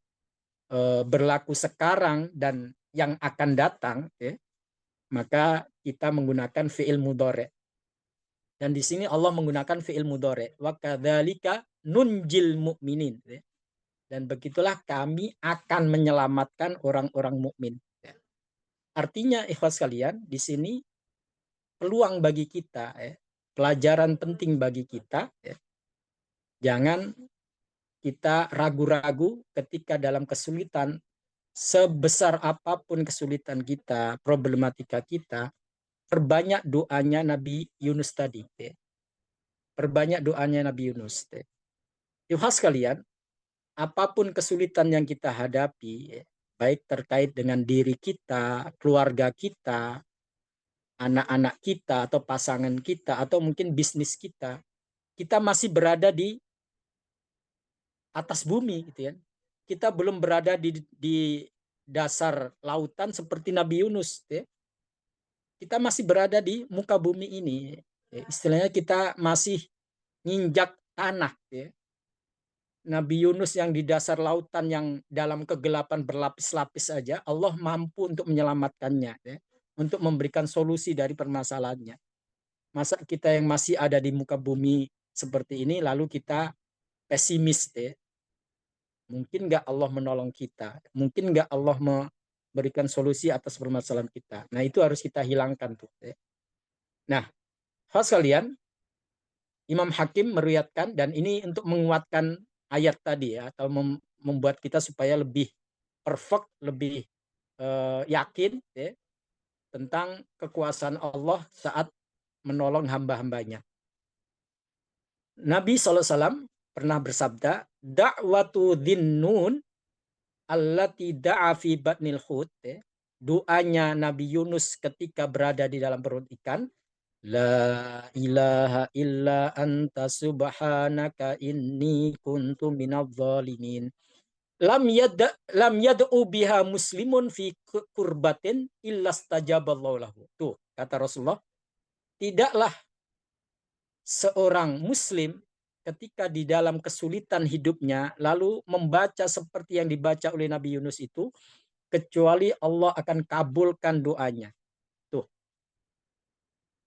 S3: berlaku sekarang dan yang akan datang ya, maka kita menggunakan fi'il mudhari'. Dan di sini Allah menggunakan fi'il mudhari'. Wa kadzalika nunjil mu'minin ya. Dan begitulah kami akan menyelamatkan orang-orang mukmin. Artinya ikhwas sekalian, di sini peluang bagi kita, pelajaran penting bagi kita, jangan kita ragu-ragu ketika dalam kesulitan, sebesar apapun kesulitan kita, problematika kita, perbanyak doanya Nabi Yunus tadi. Perbanyak doanya Nabi Yunus. Ikhwas sekalian, apapun kesulitan yang kita hadapi, baik terkait dengan diri kita, keluarga kita, anak-anak kita, atau pasangan kita, atau mungkin bisnis kita masih berada di atas bumi, gitu ya. Kita belum berada di dasar lautan seperti Nabi Yunus. Ya. Kita masih berada di muka bumi ini. Ya. Istilahnya kita masih nginjak tanah. Ya. Nabi Yunus yang di dasar lautan yang dalam kegelapan berlapis-lapis saja, Allah mampu untuk menyelamatkannya, ya, untuk memberikan solusi dari permasalahannya. Masa kita yang masih ada di muka bumi seperti ini, lalu kita pesimis, ya. Mungkin nggak Allah menolong kita, mungkin nggak Allah memberikan solusi atas permasalahan kita. Nah itu harus kita hilangkan tuh. Ya. Nah, hadirin sekalian, Imam Hakim meriwayatkan, dan ini untuk menguatkan ayat tadi ya, atau membuat kita supaya lebih perfect, lebih yakin ya, tentang kekuasaan Allah saat menolong hamba-hambanya. Nabi SAW pernah bersabda, da'watu dhinnun allati da'a fi batnil hut, ya, doanya Nabi Yunus ketika berada di dalam perut ikan, la ilaha illa anta subhanaka inni kuntu minadh dhalimin. Lam yad'u biha muslimun fi kurbatin illa stajaballahu lahu. Tuh, kata Rasulullah, tidaklah seorang muslim ketika di dalam kesulitan hidupnya lalu membaca seperti yang dibaca oleh Nabi Yunus itu, kecuali Allah akan kabulkan doanya. Tuh.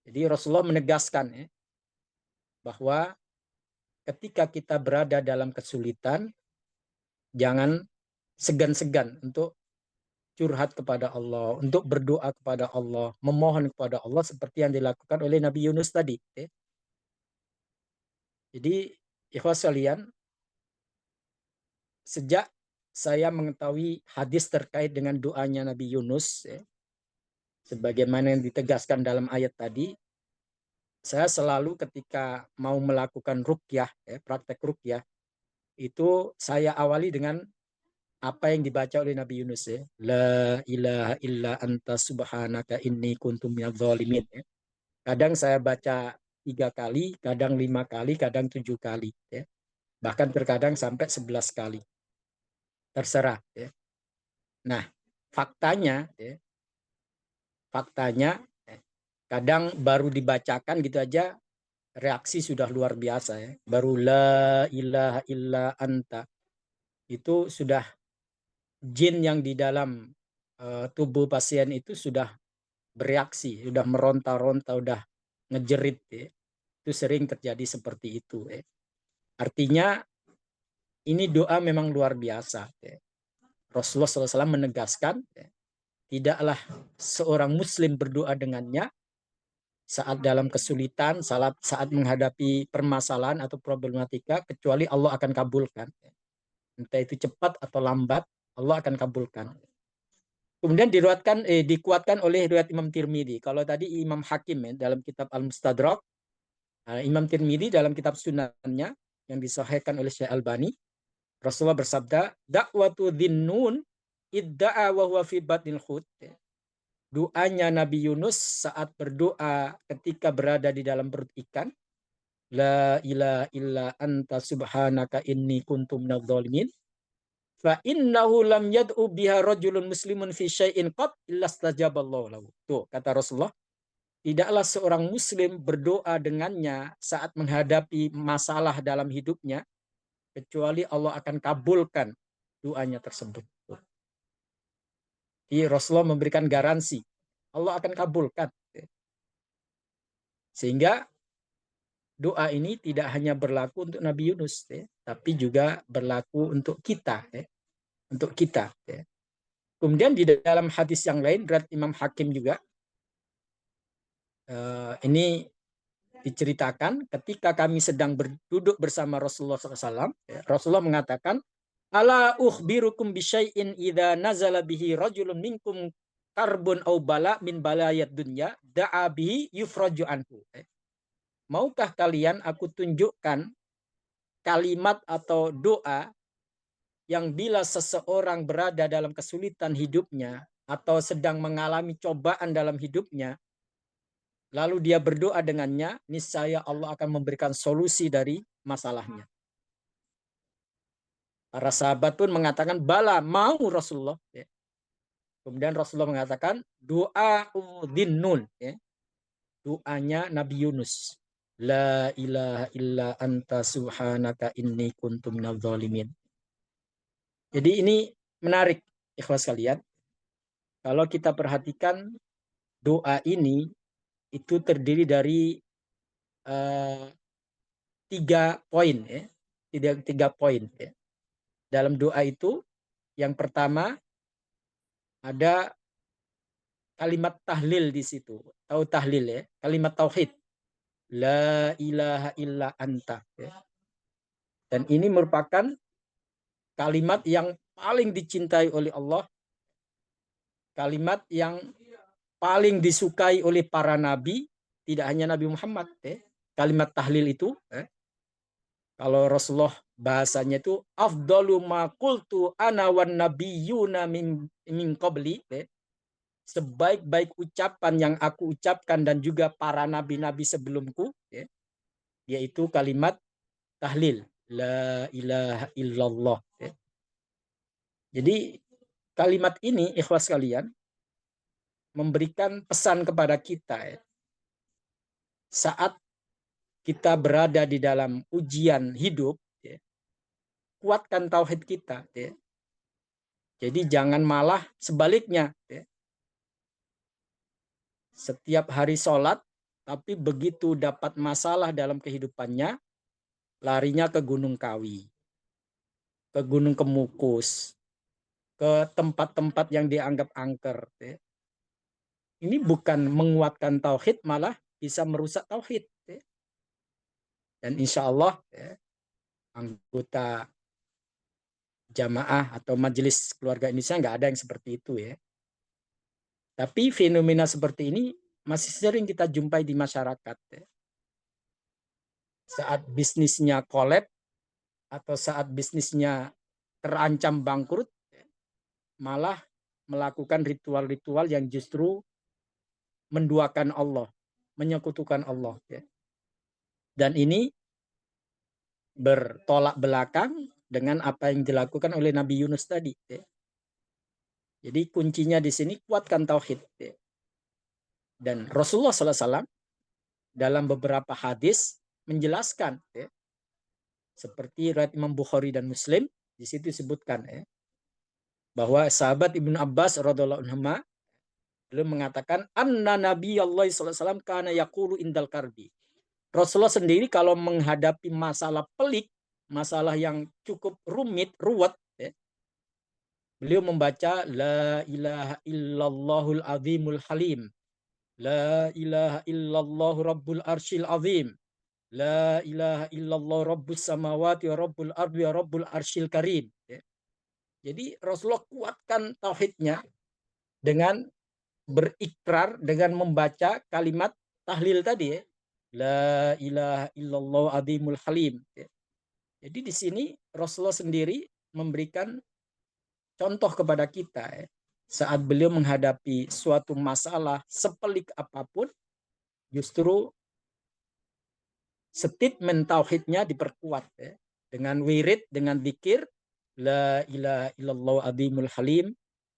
S3: Jadi Rasulullah menegaskan ya, bahwa ketika kita berada dalam kesulitan, jangan segan-segan untuk curhat kepada Allah, untuk berdoa kepada Allah, memohon kepada Allah seperti yang dilakukan oleh Nabi Yunus tadi. Ya. Jadi, ikhwas sekalian, sejak saya mengetahui hadis terkait dengan doanya Nabi Yunus, ya, sebagaimana yang ditegaskan dalam ayat tadi, saya selalu ketika mau melakukan ruqyah, ya, praktek ruqyah, itu saya awali dengan apa yang dibaca oleh Nabi Yunus, ya. La ilaha illa anta subhanaka inni kuntu minadh dhalimin. Ya. Kadang saya baca 3 kali, kadang 5 kali, kadang 7 kali. Ya. Bahkan terkadang sampai 11 kali. Terserah. Ya. Nah, faktanya, ya, kadang baru dibacakan gitu aja, reaksi sudah luar biasa. Ya. Baru la ilaha illa anta. Itu sudah jin yang di dalam tubuh pasien itu sudah bereaksi, sudah meronta-ronta, sudah ngejerit. Ya. Itu sering terjadi seperti itu. Ya. Artinya ini doa memang luar biasa. Ya. Rasulullah SAW menegaskan, ya, tidaklah seorang muslim berdoa dengannya saat dalam kesulitan, saat menghadapi permasalahan atau problematika, kecuali Allah akan kabulkan. Ya. Entah itu cepat atau lambat, Allah akan kabulkan. Kemudian dikuatkan oleh riwayat Imam Tirmidzi. Kalau tadi Imam Hakim ya, dalam kitab Al-Mustadrak, Imam Tirmidzi dalam kitab Sunannya yang disahihkan oleh Syekh Albani, Rasulullah bersabda, da'watu dhinnun idda'a wa huwa fi batnil hut. Doanya Nabi Yunus saat berdoa ketika berada di dalam perut ikan, la ilaha illa anta subhanaka inni kuntu minadh dhalimin. fa innahu lam yad'u biha rajulun muslimun fi syai'in qat illa stajaballahu lahu. Tuh kata Rasulullah, tidaklah seorang muslim berdoa dengannya saat menghadapi masalah dalam hidupnya kecuali Allah akan kabulkan doanya tersebut. Jadi Rasulullah memberikan garansi Allah akan kabulkan. Sehingga doa ini tidak hanya berlaku untuk Nabi Yunus, tapi juga berlaku untuk kita, untuk kita. Kemudian di dalam hadis yang lain, riwayat Imam Hakim juga, ini diceritakan ketika kami sedang duduk bersama Rasulullah SAW, Rasulullah mengatakan, ala ukhbirukum bisyai'in idza nazala bihi rajulun minkum karbun au bala min balayat dunya da'a bihi yufraju anhu. Maukah kalian aku tunjukkan kalimat atau doa yang bila seseorang berada dalam kesulitan hidupnya atau sedang mengalami cobaan dalam hidupnya, lalu dia berdoa dengannya, niscaya Allah akan memberikan solusi dari masalahnya. Para sahabat pun mengatakan, bala, mau Rasulullah. Kemudian Rasulullah mengatakan, doa Dhinnun. Doanya Nabi Yunus. La ilaha illa anta subhanaka inni kuntu minadh dhalimin. Jadi ini menarik, ikhlas kalian. Kalau kita perhatikan doa ini itu terdiri dari 3 poin, tiga poin. Dalam doa itu, yang pertama ada kalimat tahlil di situ. Tahu tahlil ya? Kalimat tauhid. La ilaha illa anta. Dan ini merupakan kalimat yang paling dicintai oleh Allah. Kalimat yang paling disukai oleh para nabi. Tidak hanya Nabi Muhammad. Kalimat tahlil itu. Kalau Rasulullah bahasanya itu. Afdalu ma qultu ana wan nabiyyuna min qabli. Sebaik-baik ucapan yang aku ucapkan dan juga para nabi-nabi sebelumku, yaitu kalimat tahlil, la ilaha illallah. Jadi kalimat ini, ikhwas kalian, memberikan pesan kepada kita saat kita berada di dalam ujian hidup, kuatkan tauhid kita. Jadi jangan malah sebaliknya. Setiap hari sholat, tapi begitu dapat masalah dalam kehidupannya, larinya ke Gunung Kawi, ke Gunung Kemukus, ke tempat-tempat yang dianggap angker. Ini bukan menguatkan tauhid, malah bisa merusak tauhid. Dan insya Allah anggota jamaah atau majelis keluarga Indonesia nggak ada yang seperti itu ya. Tapi fenomena seperti ini masih sering kita jumpai di masyarakat. Saat bisnisnya kolab atau saat bisnisnya terancam bangkrut, malah melakukan ritual-ritual yang justru menduakan Allah, menyekutukan Allah. Dan ini bertolak belakang dengan apa yang dilakukan oleh Nabi Yunus tadi. Jadi kuncinya di sini kuatkan tauhid. Dan Rasulullah SAW dalam beberapa hadis menjelaskan, seperti riwayat Imam Bukhari dan Muslim, di situ disebutkan bahwa sahabat Ibnu Abbas radhiyallahu anhu beliau mengatakan anna Nabi Allah SAW kana yaqulu indal karbi. Rasulullah sendiri kalau menghadapi masalah pelik, masalah yang cukup rumit, ruwet, beliau membaca la ilaha illallahul azimul halim. La ilaha illallah rabbul arsyil azim. La ilaha illallah rabbus samawati wa rabbul ardi wa rabbul arsyil karim. Jadi Rasulullah kuatkan tauhidnya dengan berikrar, dengan membaca kalimat tahlil tadi. La ilaha illallah azimul halim. Jadi di sini Rasulullah sendiri memberikan contoh kepada kita saat beliau menghadapi suatu masalah sepelik apapun, justru statement tauhidnya diperkuat dengan wirid, dengan zikir, La ilaha illallah azimul halim.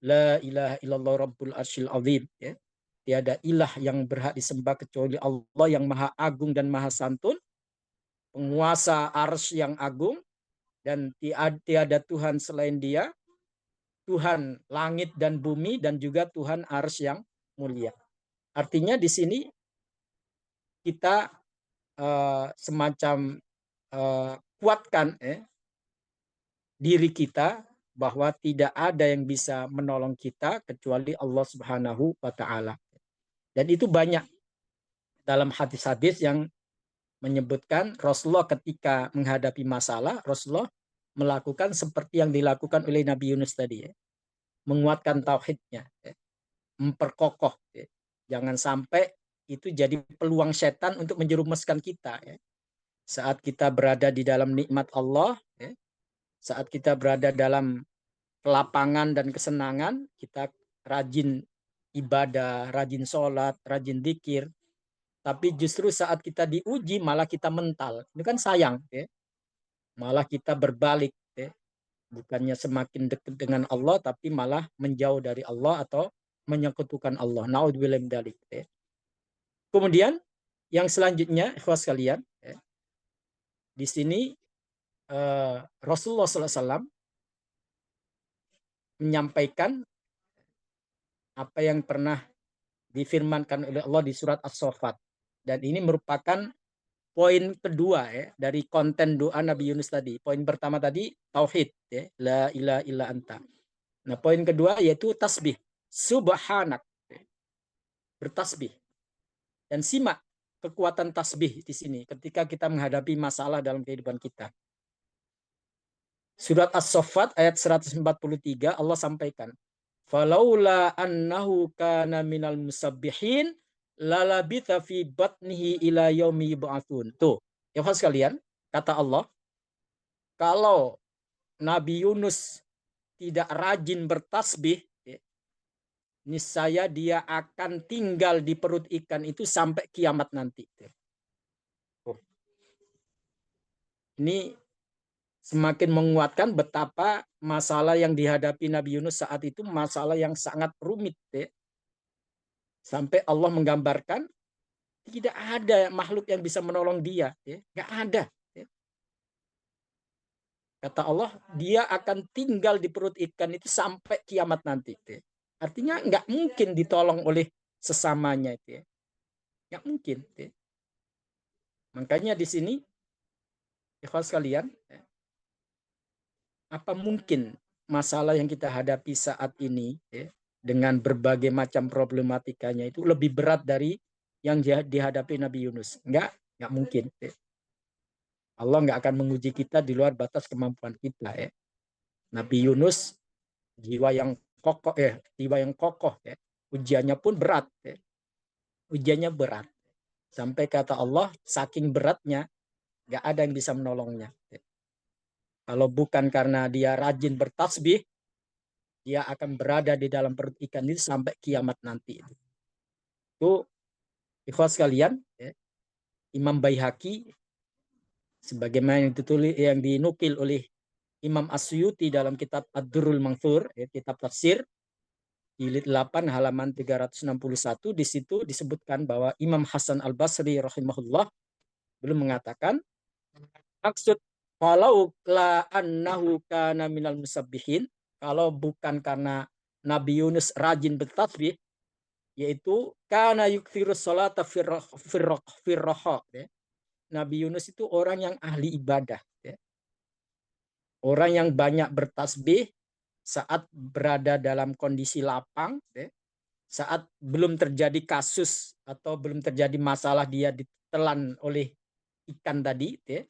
S3: La ilaha illallah rabbul arsyil azim. Ya. Tiada ilah yang berhak disembah kecuali Allah yang maha agung dan maha santun, penguasa arsy yang agung, dan tiada Tuhan selain Dia, Tuhan langit dan bumi, dan juga Tuhan arsy yang mulia. Artinya di sini kita semacam kuatkan diri kita bahwa tidak ada yang bisa menolong kita kecuali Allah Subhanahu wa taala. Dan itu banyak dalam hadis-hadis yang menyebutkan Rasulullah ketika menghadapi masalah, Rasulullah melakukan seperti yang dilakukan oleh Nabi Yunus tadi, ya. Menguatkan tauhidnya, ya. Memperkokoh, ya. Jangan sampai itu jadi peluang setan untuk menjerumuskan kita, ya. Saat kita berada di dalam nikmat Allah, ya, saat kita berada dalam kelapangan dan kesenangan, kita rajin ibadah, rajin sholat, rajin zikir. Tapi justru saat kita diuji malah kita mental. Ini kan sayang, ya. Malah kita berbalik, ya. Bukannya semakin dekat dengan Allah, tapi malah menjauh dari Allah atau menyekutukan Allah. Naudzubillah min dzalik, ya. Kemudian yang selanjutnya, ikhwas sekalian, ya, di sini Rasulullah SAW menyampaikan apa yang pernah difirmankan oleh Allah di surat As-Saffat. Dan ini merupakan poin kedua, ya, dari konten doa Nabi Yunus tadi. Poin pertama tadi tauhid, ya, la ilaha illa anta. Nah, poin kedua yaitu tasbih, subhanak, ya, bertasbih. Dan simak kekuatan tasbih di sini ketika kita menghadapi masalah dalam kehidupan kita. Surat As-Saffat ayat 143 Allah sampaikan, "Falaula annahu kana minal musabbihin lalabitha fi batnihi ila yaumi yub'atsun." Tuh, ya sekalian, kata Allah, kalau Nabi Yunus tidak rajin bertasbih, ya, niscaya dia akan tinggal di perut ikan itu sampai kiamat nanti. Oh. Ini semakin menguatkan betapa masalah yang dihadapi Nabi Yunus saat itu masalah yang sangat rumit, ya. Sampai Allah menggambarkan tidak ada makhluk yang bisa menolong dia, ya. Nggak ada, ya. Kata Allah, dia akan tinggal di perut ikan itu sampai kiamat nanti, ya. Artinya nggak mungkin ditolong oleh sesamanya, ya. Nggak mungkin, ya. Makanya di sini, ikhwas sekalian, ya, apa mungkin masalah yang kita hadapi saat ini, ya, dengan berbagai macam problematikanya itu lebih berat dari yang dihadapi Nabi Yunus? Enggak mungkin, ya. Allah nggak akan menguji kita di luar batas kemampuan kita, ya. Nabi Yunus jiwa yang kokoh, ya. Ujiannya pun berat, ya. Ujiannya berat. Sampai kata Allah, saking beratnya nggak ada yang bisa menolongnya, ya. Kalau bukan karena dia rajin bertasbih, dia akan berada di dalam perut ikan itu sampai kiamat nanti. Itu ikhwas sekalian, ya, Imam Baihaqi sebagaimana yang dinukil oleh Imam Asyuti dalam kitab Ad-Durrul Manthur, ya, kitab tafsir, jilid 8 halaman 361, di situ disebutkan bahwa Imam Hasan Al-Basri rahimahullah belum mengatakan maksud kalau la annahu kana minal musabbihin, kalau bukan karena Nabi Yunus rajin bertasbih, yaitu kana yukthirus salata firraha, ya. Nabi Yunus itu orang yang ahli ibadah, ya. Orang yang banyak bertasbih saat berada dalam kondisi lapang, ya. Saat belum terjadi kasus atau belum terjadi masalah dia ditelan oleh ikan tadi, ya.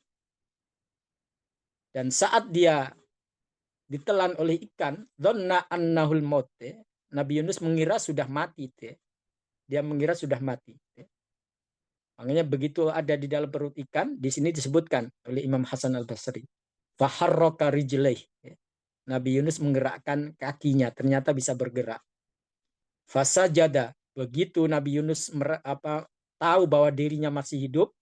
S3: Dan saat dia ditelan oleh ikan, dhanna annahul maut, ya. Nabi Yunus mengira sudah mati, ya. Dia mengira sudah mati, ya. Makanya begitu ada di dalam perut ikan, di sini disebutkan oleh Imam Hasan Al-Basri, faharraka rijlaih, ya. Nabi Yunus menggerakkan kakinya, ternyata bisa bergerak. Fasajada, begitu Nabi Yunus tahu bahwa dirinya masih hidup,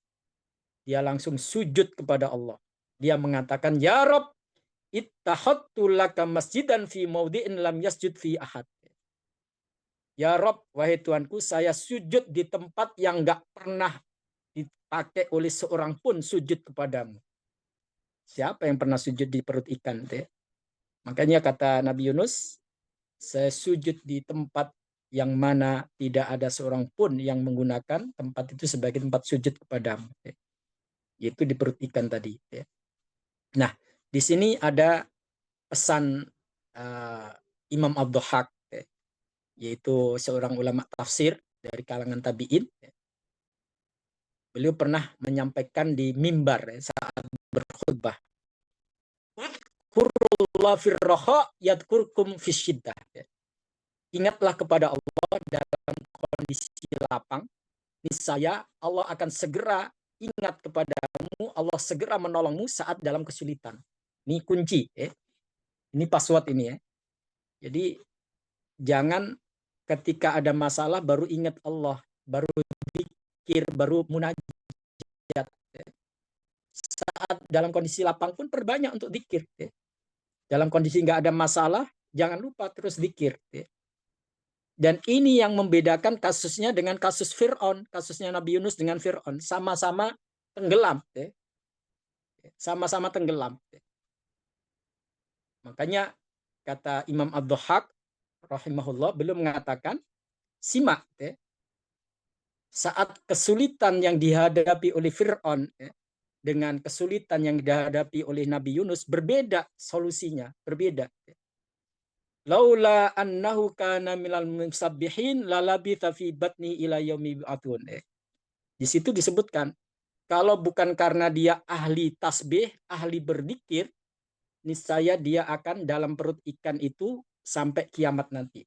S3: dia langsung sujud kepada Allah. Dia mengatakan, "Ya Rabb, ittakhadtu laka masjidan fi maudhi'in lam yasjud fi ahad. Ya Rob, wahai Tuanku, saya sujud di tempat yang nggak pernah dipakai oleh seorang pun sujud kepadamu. Siapa yang pernah sujud di perut ikan? Makanya kata Nabi Yunus, saya sujud di tempat yang mana tidak ada seorang pun yang menggunakan tempat itu sebagai tempat sujud kepadamu. Yaitu di perut ikan tadi. Nah, di sini ada pesan Imam Ad-Dhahhak, yaitu seorang ulama tafsir dari kalangan tabi'in. Beliau pernah menyampaikan di mimbar saat berkhutbah. Udhkurullah firraha yadhkurkum fisyiddah. Ingatlah kepada Allah dalam kondisi lapang, niscaya Allah akan segera ingat kepadamu, Allah segera menolongmu saat dalam kesulitan. Ini kunci, ini password ini ya. Jadi jangan ketika ada masalah baru ingat Allah, baru zikir, baru munajat. Saat dalam kondisi lapang pun perbanyak untuk zikir. Dalam kondisi nggak ada masalah, jangan lupa terus zikir. Dan ini yang membedakan kasusnya dengan kasus Fir'aun, kasusnya Nabi Yunus dengan Fir'aun, sama-sama tenggelam. Sama-sama tenggelam. Makanya kata Imam Ad-Dhahhak rahimahullah, beliau mengatakan, simak saat kesulitan yang dihadapi oleh Fir'aun dengan kesulitan yang dihadapi oleh Nabi Yunus berbeda solusinya, berbeda. Laula annahu kana minal musabbihin lalabitha fi batni ila yaumi yub'atsun. Di situ disebutkan, kalau bukan karena dia ahli tasbih, ahli berzikir, niscaya dia akan dalam perut ikan itu sampai kiamat nanti.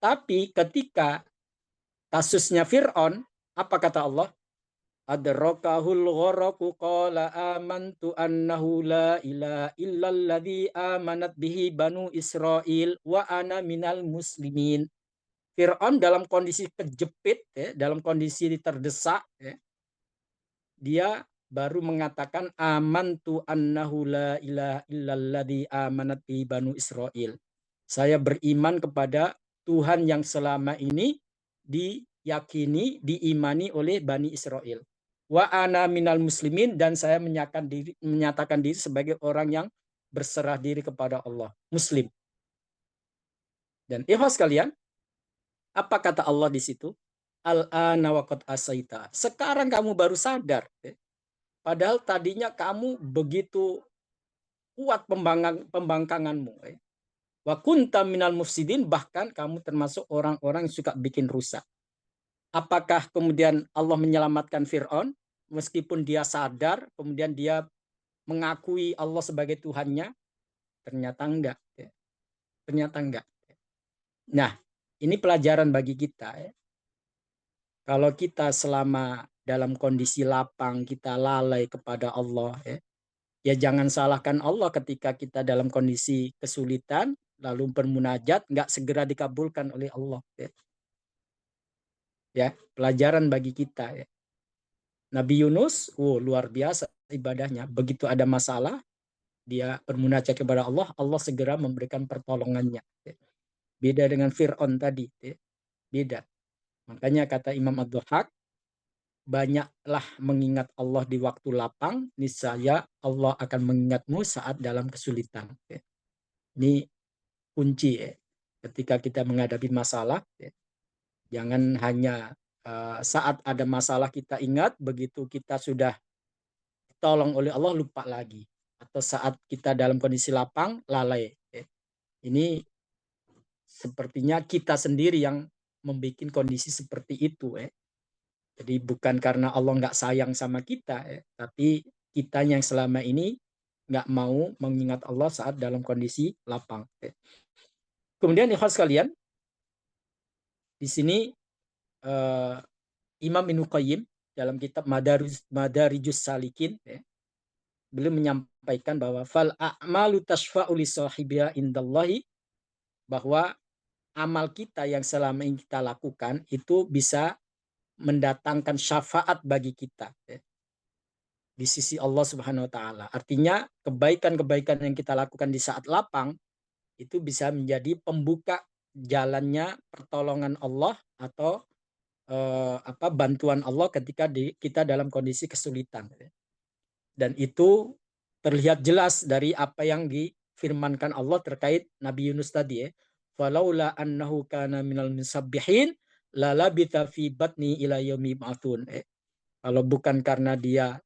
S3: Tapi ketika kasusnya Fir'aun, apa kata Allah? Adrakahul gharaqu qala amantu annahu la ilaha illalladzi amanat bihi banu Israil wa ana minal muslimin. Fir'aun dalam kondisi kejepit, dalam kondisi terdesak, dia baru mengatakan amantu annahu la ilaha illalladzi amanat bihi banu Israil. Saya beriman kepada Tuhan yang selama ini diyakini, diimani oleh Bani Israel. Wa ana minal muslimin, dan saya menyatakan diri sebagai orang yang berserah diri kepada Allah, muslim. Dan ikhwas sekalian, apa kata Allah di situ? Al-ana wa qad asaita. Sekarang kamu baru sadar. Padahal tadinya kamu begitu kuat pembangkanganmu. Wa kunta minal mufsidin, bahkan kamu termasuk orang-orang yang suka bikin rusak. Apakah kemudian Allah menyelamatkan Fir'aun meskipun dia sadar, kemudian dia mengakui Allah sebagai Tuhannya? Ternyata enggak. Ternyata enggak. Nah, ini pelajaran bagi kita. Kalau kita selama dalam kondisi lapang, kita lalai kepada Allah, ya jangan salahkan Allah ketika kita dalam kondisi kesulitan, lalu bermunajat, nggak segera dikabulkan oleh Allah. Ya, pelajaran bagi kita. Ya. Nabi Yunus, luar biasa ibadahnya. Begitu ada masalah, dia bermunajat kepada Allah, Allah segera memberikan pertolongannya. Ya. Beda dengan Fir'aun tadi. Ya. Beda. Makanya kata Imam Ad-Dhahhak, banyaklah mengingat Allah di waktu lapang, niscaya Allah akan mengingatmu saat dalam kesulitan. Ya. Ini kunci ya. Ketika kita menghadapi masalah, ya. Jangan hanya saat ada masalah kita ingat, begitu kita sudah ditolong oleh Allah lupa lagi. Atau saat kita dalam kondisi lapang, lalai. Ya. Ini sepertinya kita sendiri yang membuat kondisi seperti itu. Ya. Jadi bukan karena Allah nggak sayang sama kita, ya. Tapi kita yang selama ini nggak mau mengingat Allah saat dalam kondisi lapang. Ya. Kemudian ikhwas sekalian, di sini Imam Ibnu Qayyim dalam kitab Madarijus Salikin, ya, beliau menyampaikan bahwa fal a'malu tashfa'u li sahibiha indallahi, bahwa amal kita yang selama ini kita lakukan itu bisa mendatangkan syafaat bagi kita. Ya. di sisi Allah Subhanahu wa taala. Artinya kebaikan-kebaikan yang kita lakukan di saat lapang itu bisa menjadi pembuka jalannya pertolongan Allah atau bantuan Allah ketika kita dalam kondisi kesulitan. Dan itu terlihat jelas dari apa yang difirmankan Allah terkait Nabi Yunus tadi ya. Falaula annahu kana minal musabbihin la labitha fi batni ila yaumi yub'atsun. Kalau bukan karena dia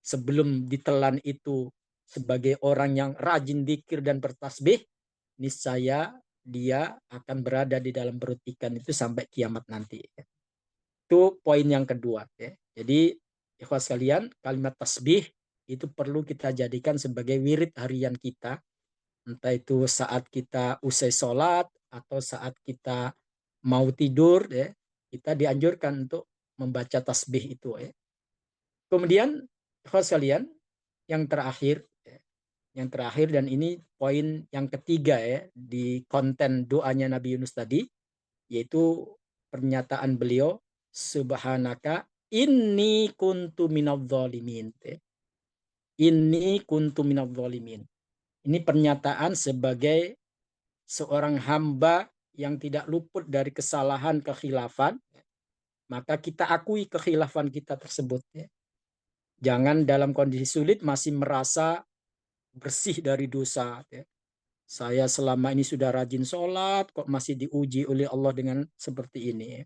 S3: sebelum ditelan itu sebagai orang yang rajin dzikir dan bertasbih, niscaya dia akan berada di dalam perut ikan itu sampai kiamat nanti. Itu poin yang kedua. Ya. Jadi, ikhwas sekalian, kalimat tasbih itu perlu kita jadikan sebagai wirid harian kita. Entah itu saat kita usai sholat atau saat kita mau tidur, ya, kita dianjurkan untuk membaca tasbih itu. Ya. Kemudian, ikhwas sekalian, yang terakhir, dan ini poin yang ketiga ya di konten doanya Nabi Yunus tadi, yaitu pernyataan beliau, subhanaka inni kuntu minadh-dhalimin. Inni kuntu minadh-dhalimin. Ini pernyataan sebagai seorang hamba yang tidak luput dari kesalahan kekhilafan, maka kita akui kekhilafan kita tersebut. Ya. Jangan dalam kondisi sulit masih merasa bersih dari dosa. Ya. Saya selama ini sudah rajin sholat, kok masih diuji oleh Allah dengan seperti ini. Ya.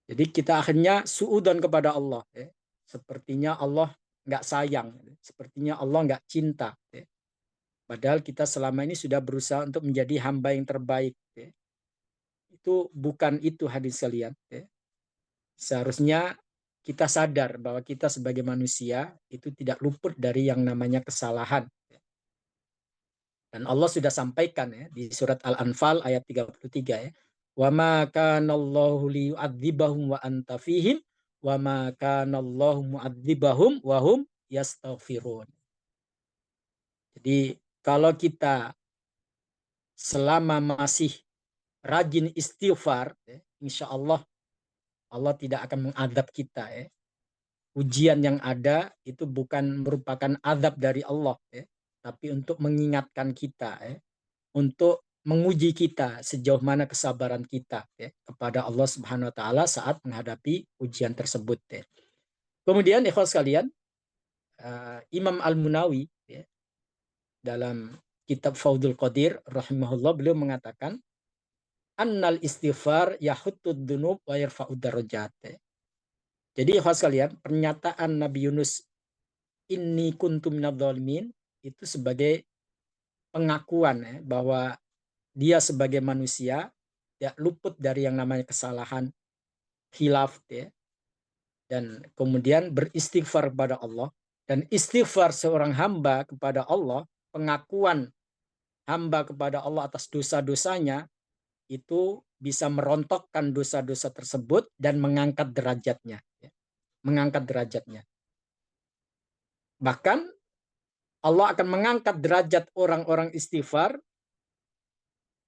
S3: Jadi kita akhirnya suudzon kepada Allah. Ya. Sepertinya Allah nggak sayang. Sepertinya Allah nggak cinta. Ya. Padahal kita selama ini sudah berusaha untuk menjadi hamba yang terbaik. Ya. Itu bukan itu hadis sekalian. Ya. Seharusnya kita sadar bahwa kita sebagai manusia itu tidak luput dari yang namanya kesalahan. Dan Allah sudah sampaikan ya di surat Al-Anfal ayat 33 ya. Wa ma kanallahu liyu'adzibahum wa anta fihim wa ma kanallahu mu'adzibahum wa hum yastaghfirun. Jadi kalau kita selama masih rajin istighfar, ya, insya Allah Allah tidak akan mengadab kita. Ya. Ujian yang ada itu bukan merupakan azab dari Allah, ya, tapi untuk mengingatkan kita, ya, untuk menguji kita sejauh mana kesabaran kita ya, kepada Allah Subhanahu Wa Taala saat menghadapi ujian tersebut. Ya. Kemudian ikhwas sekalian, Imam Al-Munawi ya, dalam kitab Faudul Qadir rahimahullah beliau mengatakan annal istighfar yahuttud dunub wa yarfa'ud darajat. Jadi ikhwas sekalian, pernyataan Nabi Yunus inni kuntu minadh-dhalimin itu sebagai pengakuan ya, bahwa dia sebagai manusia ya luput dari yang namanya kesalahan, khilaf ya. Dan kemudian beristighfar kepada Allah, dan istighfar seorang hamba kepada Allah, pengakuan hamba kepada Allah atas dosa-dosanya itu bisa merontokkan dosa-dosa tersebut dan mengangkat derajatnya. Mengangkat derajatnya. Bahkan Allah akan mengangkat derajat orang-orang istighfar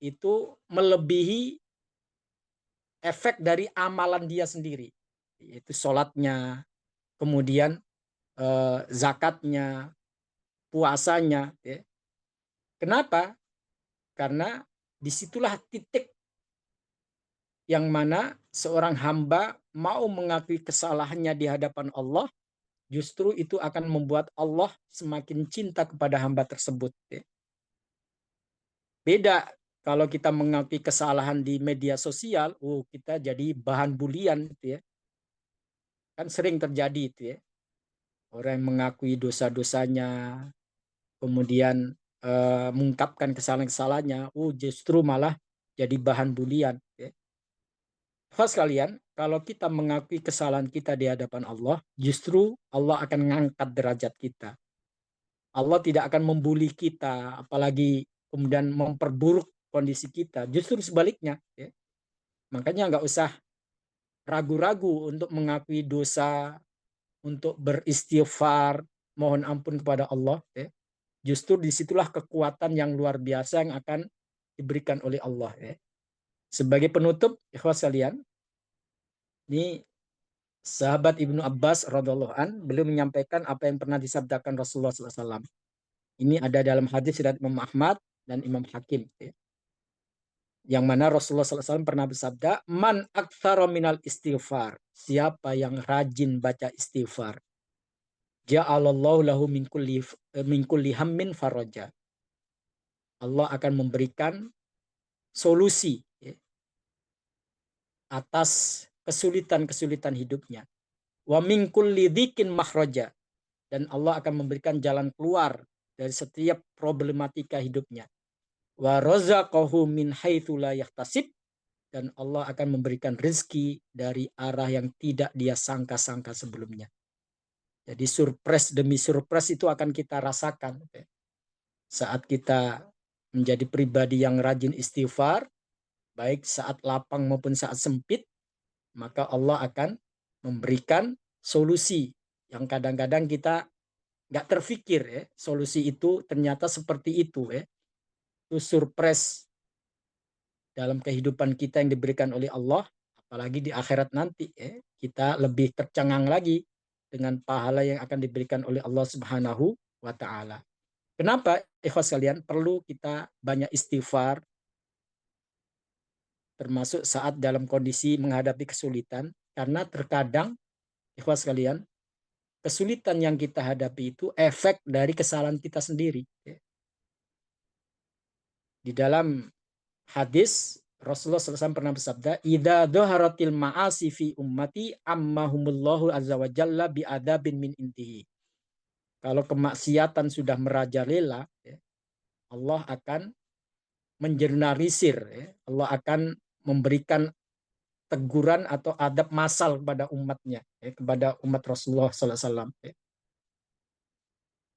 S3: itu melebihi efek dari amalan dia sendiri. Yaitu sholatnya, kemudian zakatnya, puasanya. Ya. Kenapa? Karena disitulah titik yang mana seorang hamba mau mengakui kesalahannya di hadapan Allah, justru itu akan membuat Allah semakin cinta kepada hamba tersebut. Ya. Beda kalau kita mengakui kesalahan di media sosial, kita jadi bahan bulian gitu ya. Kan sering terjadi itu ya. Orang yang mengakui dosa-dosanya, kemudian mengungkapkan kesalahan-kesalahannya, justru malah jadi bahan bulian. Ya. Sekalian, kalau kita mengakui kesalahan kita di hadapan Allah, justru Allah akan mengangkat derajat kita. Allah tidak akan membuli kita, apalagi kemudian memperburuk kondisi kita. Justru sebaliknya. Ya. Makanya nggak usah ragu-ragu untuk mengakui dosa, untuk beristighfar, mohon ampun kepada Allah. Ya. Justru disitulah kekuatan yang luar biasa yang akan diberikan oleh Allah. Ya. Sebagai penutup, ikhwas sekalian, ini sahabat Ibnu Abbas radhiallahu an, beliau menyampaikan apa yang pernah disabdakan Rasulullah SAW. Ini ada dalam hadis riwayat Imam Ahmad dan Imam Hakim. Yang mana Rasulullah SAW pernah bersabda, man aktsara minal istighfar. Siapa yang rajin baca istighfar. Ja'alallahu lahu min kulli hammin faraja. Allah akan memberikan solusi atas kesulitan-kesulitan hidupnya. Wa min kulli dzikin makhraja. Dan Allah akan memberikan jalan keluar dari setiap problematika hidupnya. Wa razaqahu min haitsu la yahtasib, dan Allah akan memberikan rezeki dari arah yang tidak dia sangka-sangka sebelumnya. Jadi surprise demi surprise itu akan kita rasakan saat kita menjadi pribadi yang rajin istighfar, baik saat lapang maupun saat sempit, maka Allah akan memberikan solusi yang kadang-kadang kita nggak terfikir solusi itu ternyata seperti itu Itu surprise dalam kehidupan kita yang diberikan oleh Allah, apalagi di akhirat nanti kita lebih tercengang lagi dengan pahala yang akan diberikan oleh Allah Subhanahu wa taala. Kenapa ikhwas sekalian perlu kita banyak istighfar termasuk saat dalam kondisi menghadapi kesulitan? Karena terkadang ikhwas sekalian, kesulitan yang kita hadapi itu efek dari kesalahan kita sendiri. Di dalam hadis Rasulullah SAW pernah bersabda, "Idza dhaharatil ma'asi fi ummati ammahumullahu azza wa jalla bi adabin min intihi." Kalau kemaksiatan sudah merajalela, Allah akan menjernalisir, Allah akan memberikan teguran atau adab massal kepada umatnya, kepada umat Rasulullah SAW.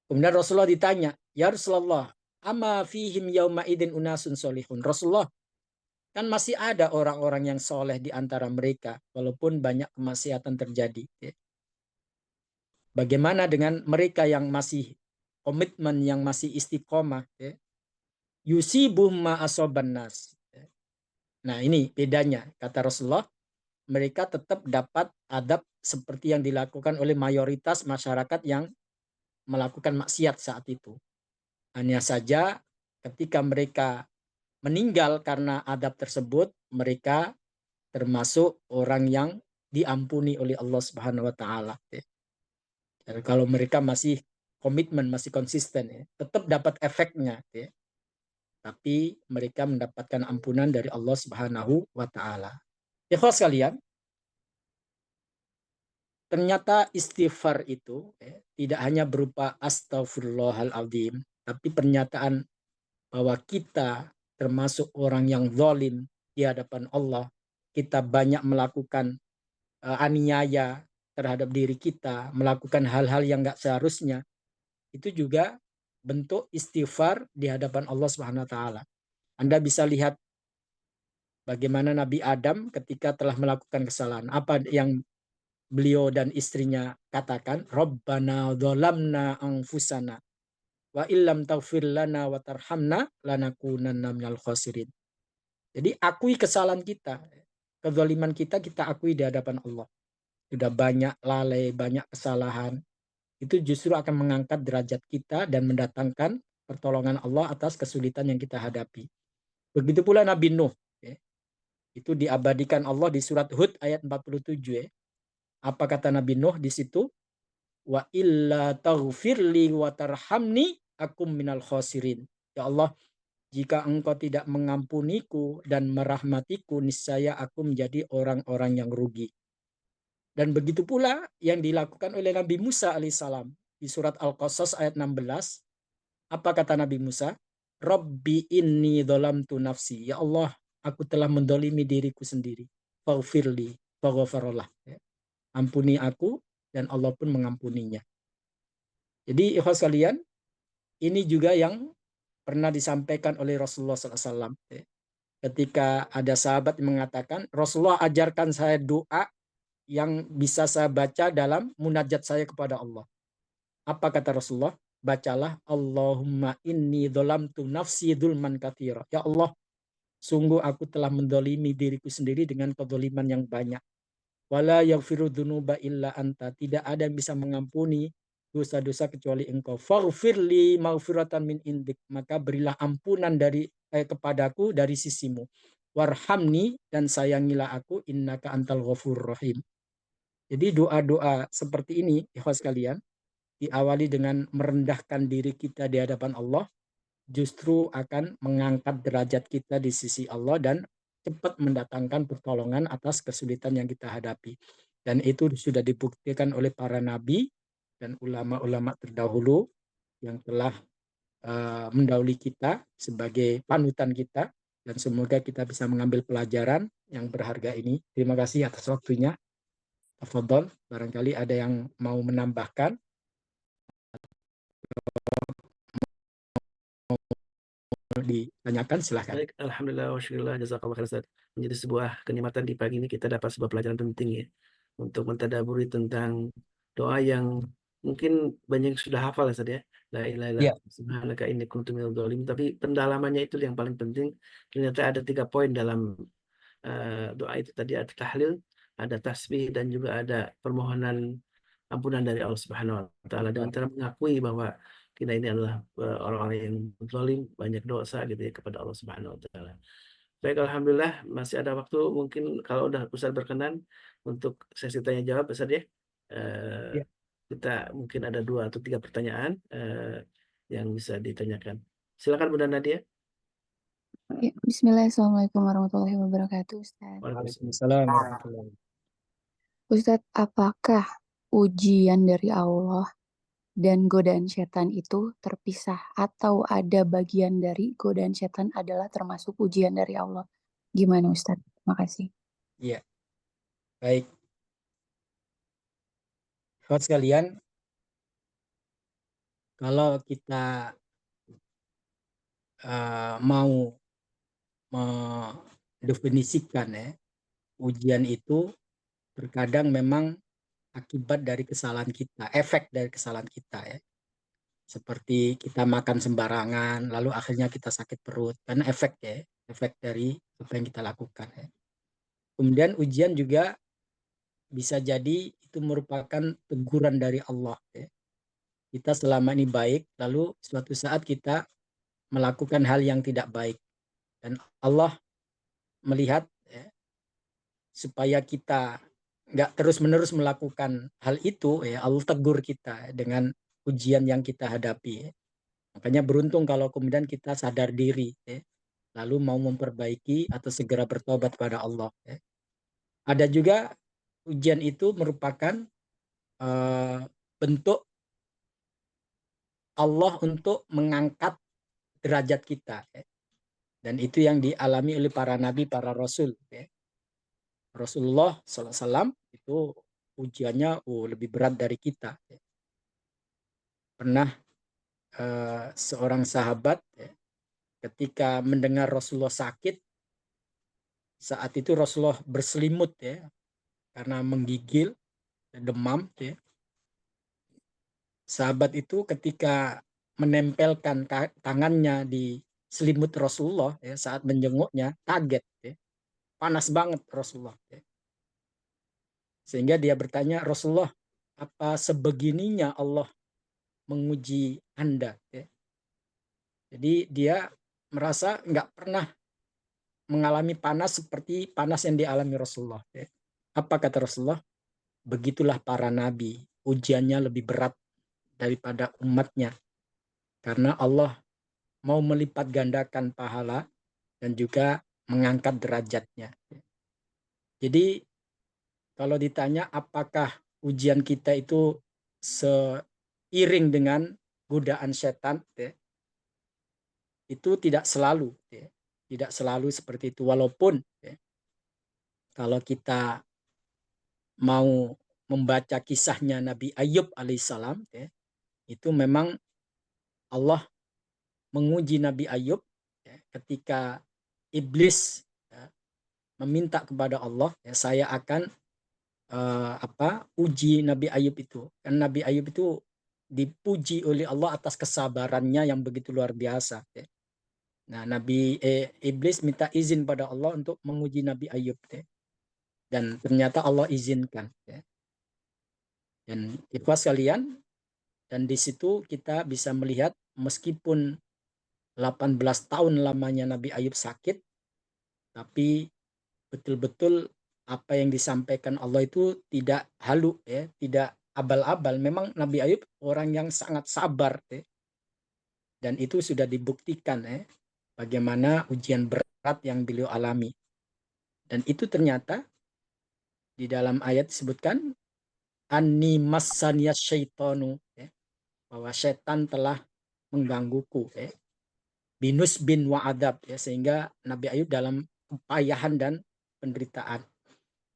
S3: Kemudian Rasulullah ditanya, "Ya Rasulullah, ama fihim yauma idin unasun solihun." Rasulullah, kan masih ada orang-orang yang soleh di antara mereka, walaupun banyak kemaksiatan terjadi. Bagaimana dengan mereka yang masih komitmen, yang masih istiqomah? Yusibuh ma asoban nas. Nah ini bedanya, kata Rasulullah, mereka tetap dapat adab seperti yang dilakukan oleh mayoritas masyarakat yang melakukan maksiat saat itu. Hanya saja ketika mereka meninggal karena adab tersebut, mereka termasuk orang yang diampuni oleh Allah Subhanahu wa taala. Kalau mereka masih komitmen, masih konsisten, tetap dapat efeknya. Tapi mereka mendapatkan ampunan dari Allah Subhanahu wa taala. Ikhwas sekalian, ternyata istighfar itu tidak hanya berupa astaghfirullahaladzim, tapi pernyataan bahwa kita termasuk orang yang zalim di hadapan Allah. Kita banyak melakukan aniaya terhadap diri kita, melakukan hal-hal yang nggak seharusnya. Itu juga bentuk istighfar di hadapan Allah Subhanahu wa taala. Anda bisa lihat bagaimana Nabi Adam ketika telah melakukan kesalahan. Apa yang beliau dan istrinya katakan? Rabbana dzalamna anfusana wa illam taghfir lana wa tarhamna lanakunanna minal khasirin. Jadi akui kesalahan kita. Kezaliman kita akui di hadapan Allah. Sudah banyak lalai, banyak kesalahan. Itu justru akan mengangkat derajat kita dan mendatangkan pertolongan Allah atas kesulitan yang kita hadapi. Begitu pula Nabi Nuh. Itu diabadikan Allah di surat Hud ayat 47. Apa kata Nabi Nuh di situ? Wa illa taghfirli wa tarhamni akum minal khasirin. Ya Allah, jika engkau tidak mengampuniku dan merahmatiku, niscaya aku menjadi orang-orang yang rugi. Dan begitu pula yang dilakukan oleh Nabi Musa alaihissalam di surat Al-Qasas ayat 16. Apa kata Nabi Musa? Rabbi inni dzalamtu nafsi. Ya Allah, aku telah mendolimi diriku sendiri. Faghfirli, faghfarallah. Ampuni aku, dan Allah pun mengampuninya. Jadi ikhwas sekalian, ini juga yang pernah disampaikan oleh Rasulullah SAW. Ketika ada sahabat yang mengatakan, Rasulullah ajarkan saya doa yang bisa saya baca dalam munajat saya kepada Allah. Apa kata Rasulullah? Bacalah Allahumma inni dzalamtu nafsi dzulman katsira. Ya Allah, sungguh aku telah mendolimi diriku sendiri dengan kedzaliman yang banyak. Wala yaghfiru dzunuba illa anta. Tidak ada yang bisa mengampuni dosa-dosa kecuali engkau. Faghfirli maghfiratan min indik. Maka berilah ampunan kepadaku dari sisimu. Warhamni, dan sayangilah aku, innaka antal ghafurur rahim. Jadi doa-doa seperti ini, ikhwas sekalian, diawali dengan merendahkan diri kita di hadapan Allah, justru akan mengangkat derajat kita di sisi Allah dan cepat mendatangkan pertolongan atas kesulitan yang kita hadapi. Dan itu sudah dibuktikan oleh para nabi dan ulama-ulama terdahulu yang telah mendahului kita sebagai panutan kita, dan semoga kita bisa mengambil pelajaran yang berharga ini. Terima kasih atas waktunya. Tafadhol, barangkali ada yang mau menambahkan. Ditanyakan, silahkan.
S1: Baik, alhamdulillah wa syukurillah, jazakallah khair Ustaz. Menjadi sebuah kenikmatan di pagi ini kita dapat sebuah pelajaran penting ya, untuk mentadaburi tentang doa yang mungkin banyak yang sudah hafal ya Ustaz ya. La ilaha illa
S3: Ya,
S1: anta subhanaka inni kuntu minadz dzalimin, tapi pendalamannya itu yang paling penting. Ternyata ada 3 poin dalam doa itu tadi, ada tahlil, ada tasbih, dan juga ada permohonan ampunan dari Allah Subhanahu wa taala, dengan cara mengakui bahwa kita ini adalah orang-orang yang zalim, banyak dosa gitu ya kepada Allah Subhanahu wa taala. Baik, alhamdulillah masih ada waktu, mungkin kalau udah Ustaz berkenan untuk sesi tanya jawab Ustaz ya. Eh,
S3: ya.
S1: kita mungkin ada 2 atau 3 pertanyaan yang bisa ditanyakan. Silakan Bunda Nadia.
S2: Ya, Bismillah, Assalamualaikum warahmatullahi wabarakatuh, Ustaz.
S3: Waalaikumsalam warahmatullahi wabarakatuh.
S2: Ustaz, apakah ujian dari Allah dan godaan setan itu terpisah, atau ada bagian dari godaan setan adalah termasuk ujian dari Allah? Gimana Ustaz? Makasih.
S3: Iya, baik. Kawan sekalian, kalau kita mau mendefinisikan ya, ujian itu terkadang memang akibat dari kesalahan kita, efek dari kesalahan kita ya. Seperti kita makan sembarangan, lalu akhirnya kita sakit perut, karena efek ya, efek dari apa yang kita lakukan ya. Kemudian ujian juga bisa jadi itu merupakan teguran dari Allah ya. Kita selama ini baik, lalu suatu saat kita melakukan hal yang tidak baik, dan Allah melihat ya, supaya kita nggak terus-menerus melakukan hal itu ya, Allah tegur kita dengan ujian yang kita hadapi ya. Makanya beruntung kalau kemudian kita sadar diri ya, lalu mau memperbaiki atau segera bertobat pada Allah ya. Ada juga ujian itu merupakan bentuk Allah untuk mengangkat derajat kita ya. Dan itu yang dialami oleh para nabi, para rasul ya. Rasulullah SAW itu ujiannya lebih berat dari kita ya. Pernah seorang sahabat ya, ketika mendengar Rasulullah sakit, saat itu Rasulullah berselimut ya, karena menggigil, demam ya. Sahabat itu ketika menempelkan tangannya di selimut Rasulullah ya, saat menjenguknya, kaget ya. Panas banget Rasulullah ya. Sehingga dia bertanya, Rasulullah, apa sebegininya Allah menguji Anda ya. Jadi dia merasa nggak pernah mengalami panas seperti panas yang dialami Rasulullah ya. Apa kata Rasulullah? Begitulah para nabi, ujiannya lebih berat daripada umatnya, karena Allah mau melipat gandakan pahala dan juga mengangkat derajatnya. Jadi kalau ditanya apakah ujian kita itu seiring dengan godaan setan ya, itu tidak selalu ya. Tidak selalu seperti itu, walaupun ya, kalau kita mau membaca kisahnya Nabi Ayub alaihissalam ya, itu memang Allah menguji Nabi Ayub ya, ketika iblis ya, meminta kepada Allah ya, saya akan uji Nabi Ayub itu. Dan Nabi Ayub itu dipuji oleh Allah atas kesabarannya yang begitu luar biasa ya. Nah, iblis minta izin pada Allah untuk menguji Nabi Ayub ya. dan ternyata Allah izinkan. Ya. Dan ikhwas sekalian, dan di situ kita bisa melihat meskipun 18 tahun lamanya Nabi Ayub sakit, tapi betul-betul apa yang disampaikan Allah itu tidak halu, ya, tidak abal-abal. Memang Nabi Ayub orang yang sangat sabar, ya. Dan itu sudah dibuktikan, ya, bagaimana ujian berat yang beliau alami. Dan itu ternyata di dalam ayat disebutkan anni massaniya syaitanu, ya, bahwa setan telah menggangguku, ya, binus bin wa'adab, ya, sehingga Nabi Ayub dalam kepayahan dan penderitaan.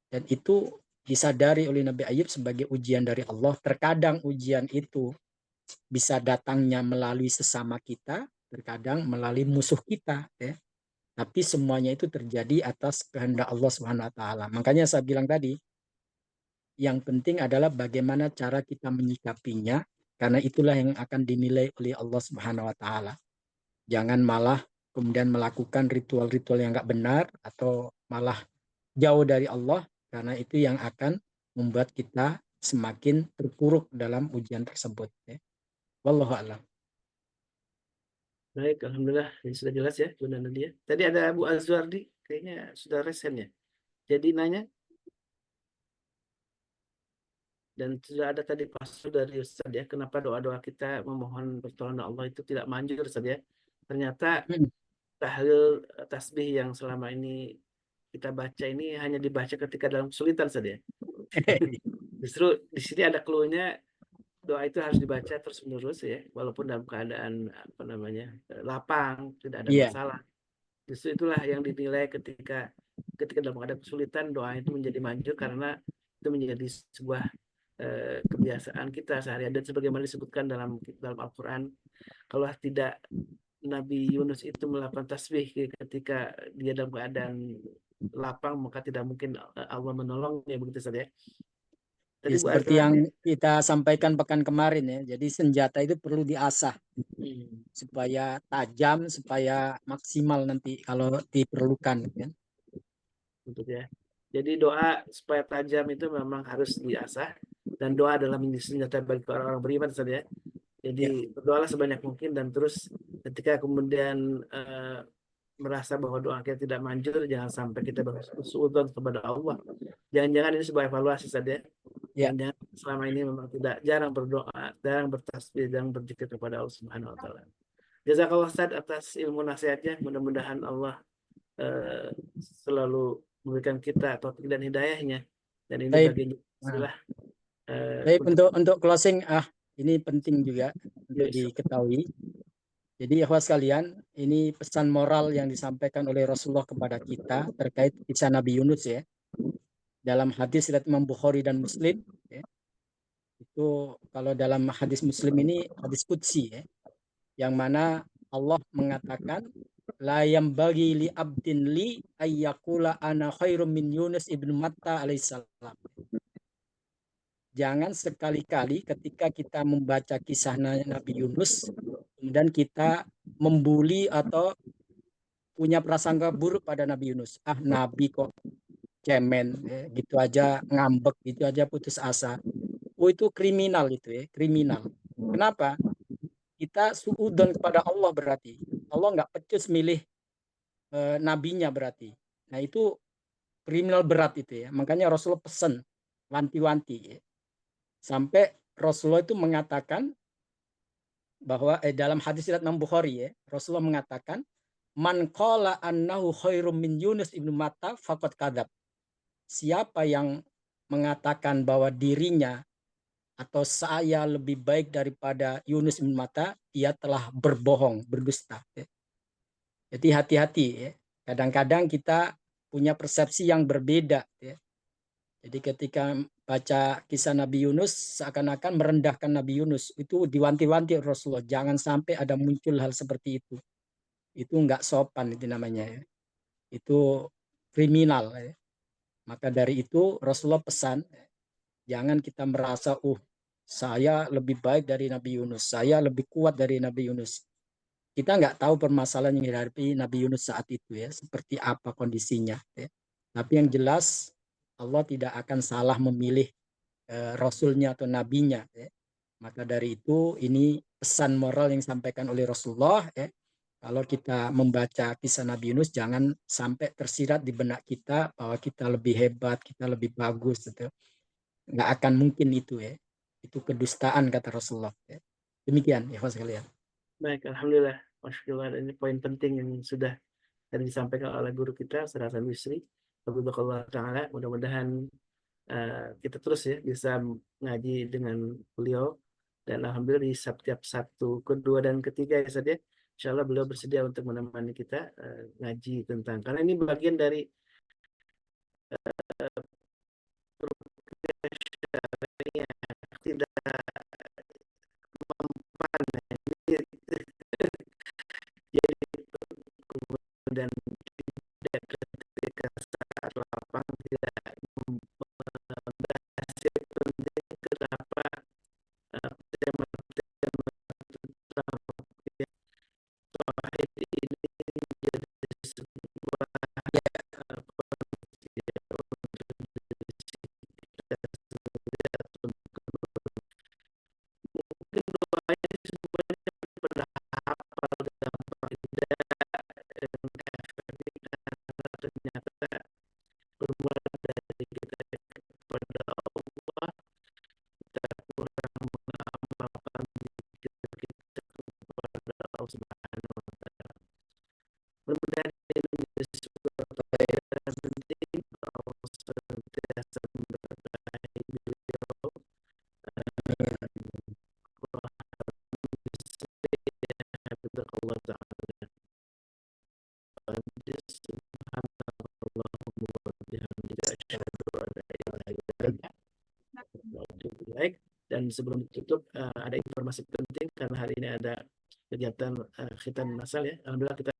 S3: Dan itu disadari oleh Nabi Ayub sebagai ujian dari Allah. Terkadang ujian itu bisa datangnya melalui sesama kita, terkadang melalui musuh kita, ya. Tapi semuanya itu terjadi atas kehendak Allah Subhanahu wa taala. Makanya saya bilang tadi, yang penting adalah bagaimana cara kita menyikapinya, karena itulah yang akan dinilai oleh Allah Subhanahu wa taala. Jangan malah kemudian melakukan ritual-ritual yang enggak benar atau malah jauh dari Allah, karena itu yang akan membuat kita semakin terpuruk dalam ujian tersebut, ya. Wallahu a'lam.
S1: Baik, alhamdulillah ini sudah jelas ya Bunda Nadia. Tadi ada Bu Azwardi, kayaknya sudah resen ya. Jadi nanya, dan sudah ada tadi pasal dari Ustaz ya, kenapa doa-doa kita memohon pertolongan Allah itu tidak manjur Ustaz ya. Ternyata tahlil tasbih yang selama ini kita baca ini hanya dibaca ketika dalam kesulitan Ustaz ya. Justru di sini ada clue-nya, doa itu harus dibaca terus menerus ya, walaupun dalam keadaan apa namanya lapang, tidak ada masalah. Justru itulah yang dinilai ketika dalam keadaan kesulitan, doa itu menjadi manjur karena itu menjadi sebuah kebiasaan kita sehari-hari. Dan sebagaimana disebutkan dalam Al-Quran, kalau tidak Nabi Yunus itu melakukan tasbih ketika dia dalam keadaan lapang, maka tidak mungkin Allah menolongnya, begitu saja. Tadi Bu
S3: Seperti
S1: Azra,
S3: yang kita sampaikan pekan kemarin, ya. Jadi senjata itu perlu diasah supaya tajam, supaya maksimal nanti kalau diperlukan, ya.
S1: Betul ya. Jadi doa supaya tajam itu memang harus diasah, dan doa adalah menjadi senjata bagi orang-orang beriman saja. Jadi berdoalah sebanyak mungkin, dan terus ketika kemudian merasa bahwa doa kita tidak manjur, jangan sampai kita bersuudzon kepada Allah. Jangan-jangan ini sebuah evaluasi saja. Jangan-jangan selama ini memang jarang berdoa, jarang bertasbih, jarang berzikir kepada Allah Subhanahu wa taala. Jazakallah Ustaz atas ilmu nasihatnya. Mudah-mudahan Allah selalu memberikan kita taufik dan hidayahnya. Dan ini bagian istilah.
S3: Baik, untuk closing, ini penting juga untuk diketahui. Jadi ikhwas sekalian, ini pesan moral yang disampaikan oleh Rasulullah kepada kita terkait kisah Nabi Yunus, ya. Dalam hadis riwayat Imam Bukhari dan Muslim, ya. Itu kalau dalam hadis Muslim ini hadis qudsi, ya, yang mana Allah mengatakan la yambaghi li abdin li ayyakula ana khairum min Yunus ibnu Matta alaihissalam. Jangan sekali-kali ketika kita membaca kisah Nabi Yunus, kemudian kita membuli atau punya prasangka buruk pada Nabi Yunus. Nabi kok cemen, gitu aja ngambek, gitu aja putus asa. Itu kriminal itu, ya, kriminal. Kenapa? Kita suudzon kepada Allah berarti. Allah nggak pecus milih nabinya berarti. Nah itu kriminal berat itu, ya. Makanya Rasulullah pesan wanti-wanti, ya. Sampai Rasulullah itu mengatakan bahwa dalam hadis riwayat Imam Bukhari, ya, Rasulullah mengatakan man qala annahu khairum min Yunus ibnu Matta faqad kadzab. Siapa yang mengatakan bahwa dirinya atau saya lebih baik daripada Yunus ibnu Matta, ia telah berbohong, berdusta, ya. Jadi hati-hati, ya. Kadang-kadang kita punya persepsi yang berbeda, ya. Jadi ketika baca kisah Nabi Yunus seakan-akan merendahkan Nabi Yunus, itu diwanti-wanti Rasulullah, jangan sampai ada muncul hal seperti itu. Itu enggak sopan, itu namanya, ya. Itu kriminal, ya. Maka dari itu Rasulullah pesan, jangan kita merasa saya lebih baik dari Nabi Yunus, saya lebih kuat dari Nabi Yunus. Kita enggak tahu permasalahan yang dihadapi Nabi Yunus saat itu, ya, seperti apa kondisinya, ya. Tapi yang jelas Allah tidak akan salah memilih Rasulnya atau Nabinya. Ya. Maka dari itu ini pesan moral yang disampaikan oleh Rasulullah. Ya. Kalau kita membaca kisah Nabi Yunus, jangan sampai tersirat di benak kita bahwa kita lebih hebat, kita lebih bagus. Gitu. Nggak akan mungkin itu ya. Itu kedustaan kata Rasulullah. Ya. Demikian ya sekalian.
S1: Baik, alhamdulillah. Masya Allah, ini poin penting yang sudah tadi disampaikan oleh guru kita, Ustaz Hasan Bisri. Wabarakallahu taala. Mudah-mudahan kita terus ya bisa ngaji dengan beliau, dan alhamdulillah di setiap Sabtu kedua dan ketiga ya Ustaz ya. Insya Allah beliau bersedia untuk menemani kita ngaji tentang, karena ini bagian dari syariah, tidak mempan ya. Jadi kemudian tidak ketika saat lapang tidak membahas penting, kenapa tema-tema tauhid ini menjadi sebuah mungkin doanya semuanya pada hafal gampang, tidak efektif, karena ternyata bermula dari kita kepada Allah, kita kurang mengamalkan zikir kita kepada Allah Subhanahu wa Ta'ala. Mudah-mudahan ini menjadi sebuah pelajaran penting, Allah senantiasa memberkahi beliau. Allah Ta'ala. Baik, dan sebelum ditutup ada informasi penting karena hari ini ada kegiatan khitan masal ya. Alhamdulillah kita